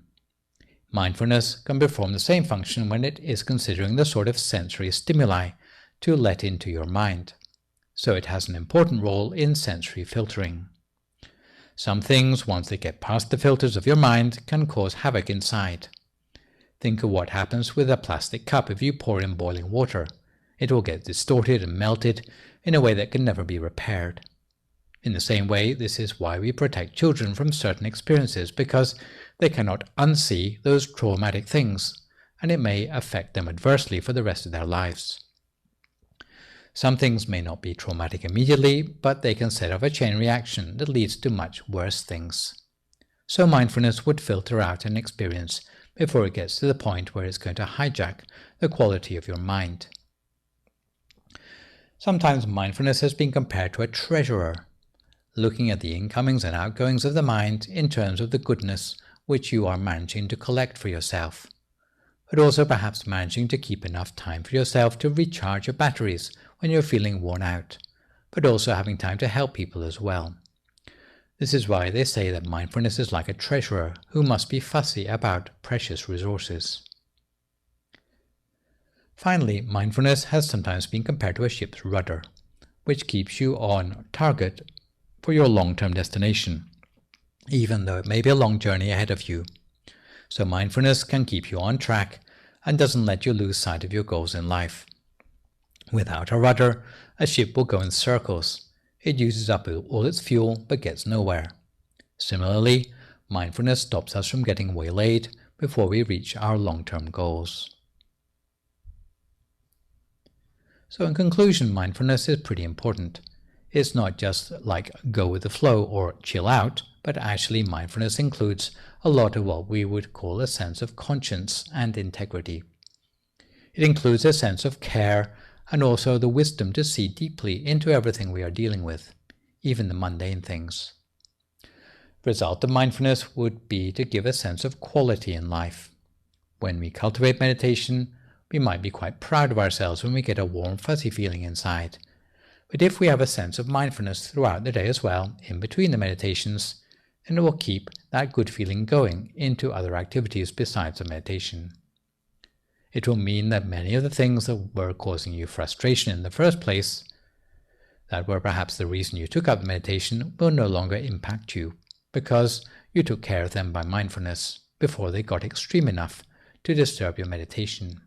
Mindfulness can perform the same function when it is considering the sort of sensory stimuli to let into your mind. So it has an important role in sensory filtering. Some things, once they get past the filters of your mind, can cause havoc inside. Think of what happens with a plastic cup if you pour in boiling water. It will get distorted and melted in a way that can never be repaired. In the same way, this is why we protect children from certain experiences, because they cannot unsee those traumatic things, and it may affect them adversely for the rest of their lives. Some things may not be traumatic immediately, but they can set off a chain reaction that leads to much worse things. So mindfulness would filter out an experience before it gets to the point where it's going to hijack the quality of your mind. Sometimes mindfulness has been compared to a treasurer, looking at the incomings and outgoings of the mind in terms of the goodness which you are managing to collect for yourself, but also perhaps managing to keep enough time for yourself to recharge your batteries when you're feeling worn out, but also having time to help people as well. This is why they say that mindfulness is like a treasurer who must be fussy about precious resources. Finally, mindfulness has sometimes been compared to a ship's rudder. which keeps you on target for your long-term destination, even though it may be a long journey ahead of you. So mindfulness can keep you on track and doesn't let you lose sight of your goals in life. Without a rudder, a ship will go in circles. It uses up all its fuel but gets nowhere. Similarly, mindfulness stops us from getting waylaid before we reach our long-term goals. So in conclusion, mindfulness is pretty important. It's not just like go with the flow or chill out, but actually mindfulness includes a lot of what we would call a sense of conscience and integrity. It includes a sense of care and also the wisdom to see deeply into everything we are dealing with, even the mundane things. The result of mindfulness would be to give a sense of quality in life. When we cultivate meditation, we might be quite proud of ourselves when we get a warm, fuzzy feeling inside. But if we have a sense of mindfulness throughout the day as well, in between the meditations, then it will keep that good feeling going into other activities besides the meditation. It will mean that many of the things that were causing you frustration in the first place, that were perhaps the reason you took up meditation, will no longer impact you, because you took care of them by mindfulness before they got extreme enough to disturb your meditation.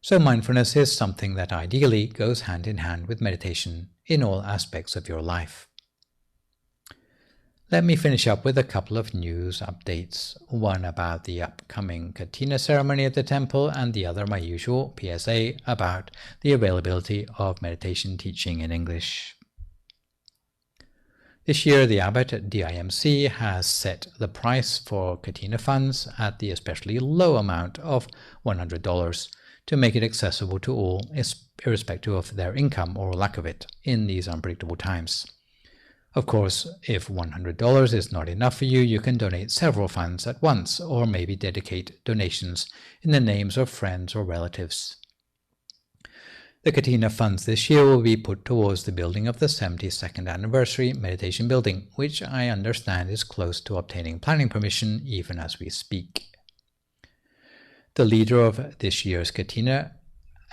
So mindfulness is something that ideally goes hand in hand with meditation in all aspects of your life. Let me finish up with a couple of news updates, one about the upcoming Katina ceremony at the temple and the other my usual PSA about the availability of meditation teaching in English. This year, the abbot at DIMC has set the price for Katina funds at the especially low amount of $100 to make it accessible to all, irrespective of their income or lack of it in these unpredictable times. Of course, if $100 is not enough for you, you can donate several funds at once, or maybe dedicate donations in the names of friends or relatives. The Katina funds this year will be put towards the building of the 72nd anniversary meditation building, which I understand is close to obtaining planning permission even as we speak. The leader of this year's Katina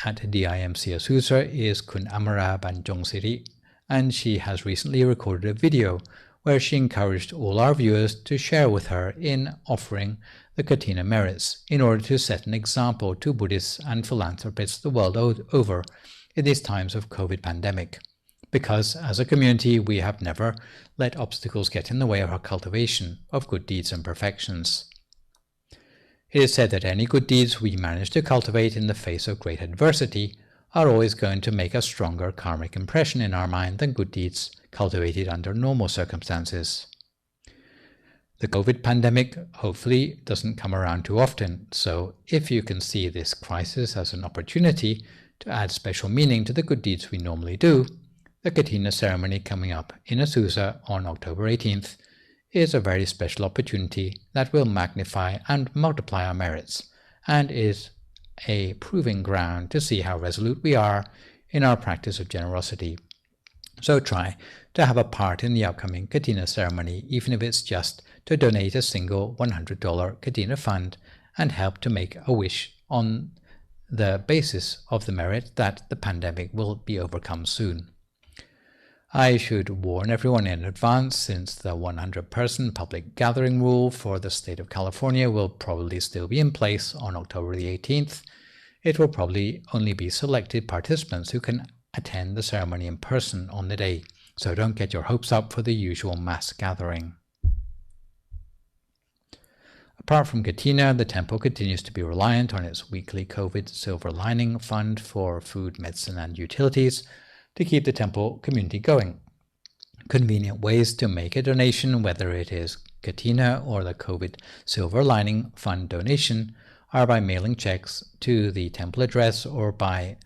at DIMC Azusa is Kun Amara Banjongsiri, and she has recently recorded a video where she encouraged all our viewers to share with her in offering the Katina merits in order to set an example to Buddhists and philanthropists the world over in these times of COVID pandemic, because as a community we have never let obstacles get in the way of our cultivation of good deeds and perfections. It is said that any good deeds we manage to cultivate in the face of great adversity are always going to make a stronger karmic impression in our mind than good deeds cultivated under normal circumstances. The COVID pandemic hopefully doesn't come around too often, so if you can see this crisis as an opportunity to add special meaning to the good deeds we normally do, the Katina ceremony coming up in Azusa on October 18th is a very special opportunity that will magnify and multiply our merits, and is a proving ground to see how resolute we are in our practice of generosity. So try to have a part in the upcoming Katina ceremony, even if it's just to donate a single $100 Katina fund and help to make a wish on the basis of the merit that the pandemic will be overcome soon. I should warn everyone in advance, since the 100-person public gathering rule for the state of California will probably still be in place on October the 18th. It will probably only be selected participants who can attend the ceremony in person on the day, so don't get your hopes up for the usual mass gathering. Apart from Katina, the temple continues to be reliant on its weekly COVID Silver Lining Fund for food, medicine, and utilities to keep the temple community going. Convenient ways to make a donation, whether it is Katina or the COVID Silver Lining Fund donation, are by mailing checks to the temple address or by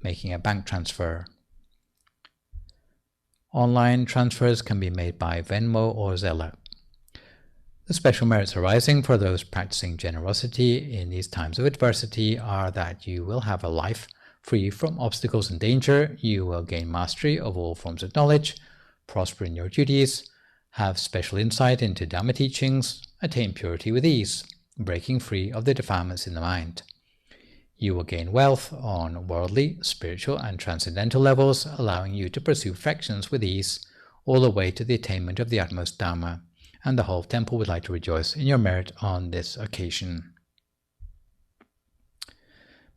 making a bank transfer. Online transfers can be made by Venmo or Zelle. The special merits arising for those practicing generosity in these times of adversity are that you will have a life free from obstacles and danger, you will gain mastery of all forms of knowledge, prosper in your duties, have special insight into Dhamma teachings, attain purity with ease, breaking free of the defilements in the mind. You will gain wealth on worldly, spiritual, and transcendental levels, allowing you to pursue perfections with ease, all the way to the attainment of the utmost Dharma, and the whole temple would like to rejoice in your merit on this occasion.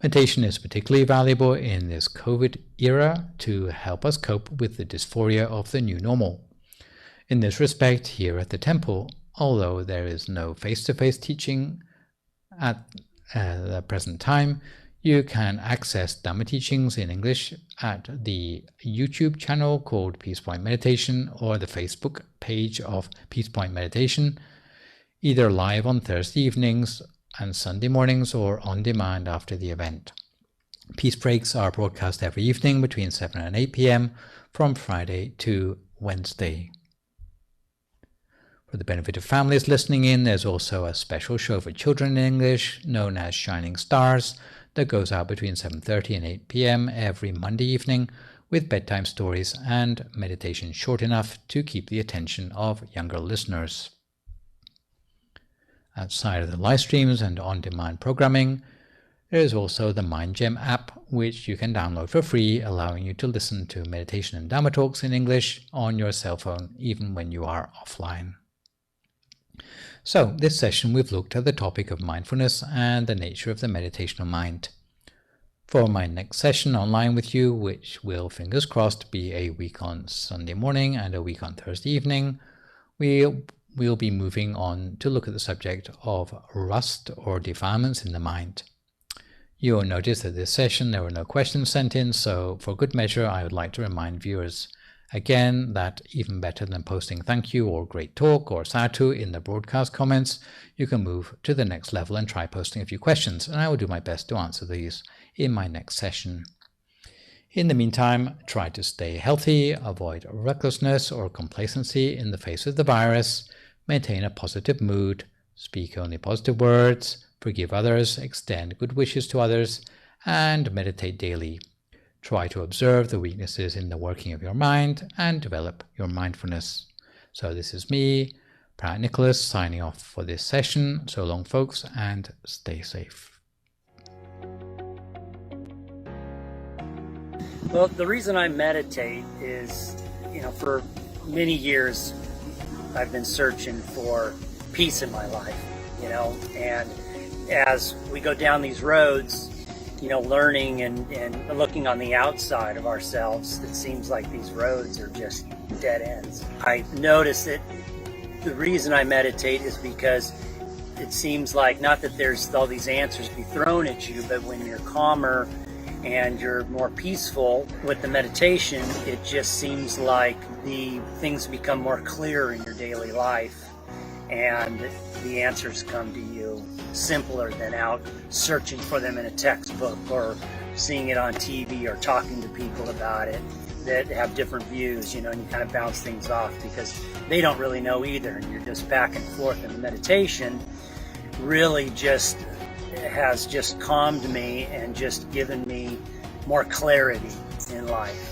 Meditation is particularly valuable in this COVID era to help us cope with the dysphoria of the new normal. In this respect, here at the temple, although there is no face-to-face teaching at the present time, you can access Dhamma teachings in English at the YouTube channel called Peace Point Meditation or the Facebook page of Peace Point Meditation, either live on Thursday evenings and Sunday mornings or on demand after the event. Peace breaks are broadcast every evening between 7 and 8 p.m. from Friday to Wednesday. For the benefit of families listening in, there's also a special show for children in English known as Shining Stars that goes out between 7:30 and 8 p.m. every Monday evening with bedtime stories and meditation short enough to keep the attention of younger listeners. Outside of the live streams and on-demand programming, there is also the MindGem app, which you can download for free, allowing you to listen to meditation and Dhamma talks in English on your cell phone, even when you are offline. So, this session we've looked at the topic of mindfulness and the nature of the meditational mind. For my next session online with you, which will, fingers crossed, be a week on Sunday morning and a week on Thursday evening, we'll be moving on to look at the subject of rust or defilements in the mind. You will notice that this session there were no questions sent in, so for good measure I would like to remind viewers again that even better than posting thank you or great talk or sadhu in the broadcast comments, you can move to the next level and try posting a few questions, and I will do my best to answer these in my next session. In the meantime, try to stay healthy, avoid recklessness or complacency in the face of the virus, maintain a positive mood, speak only positive words, forgive others, extend good wishes to others, and meditate daily. Try to observe the weaknesses in the working of your mind and develop your mindfulness. So this is me, Pratt Nicholas, signing off for this session. So long, folks, and stay safe. Well, the reason I meditate is, for many years I've been searching for peace in my life, and as we go down these roads, learning and looking on the outside of ourselves, it seems like these roads are just dead ends. I notice that the reason I meditate is because it seems like, not that there's all these answers be thrown at you, but when you're calmer and you're more peaceful with the meditation, it just seems like the things become more clear in your daily life and the answers come to you simpler than out searching for them in a textbook or seeing it on TV or talking to people about it that have different views, and you kind of bounce things off because they don't really know either, and you're just back and forth. And the meditation really has just calmed me and just given me more clarity in life.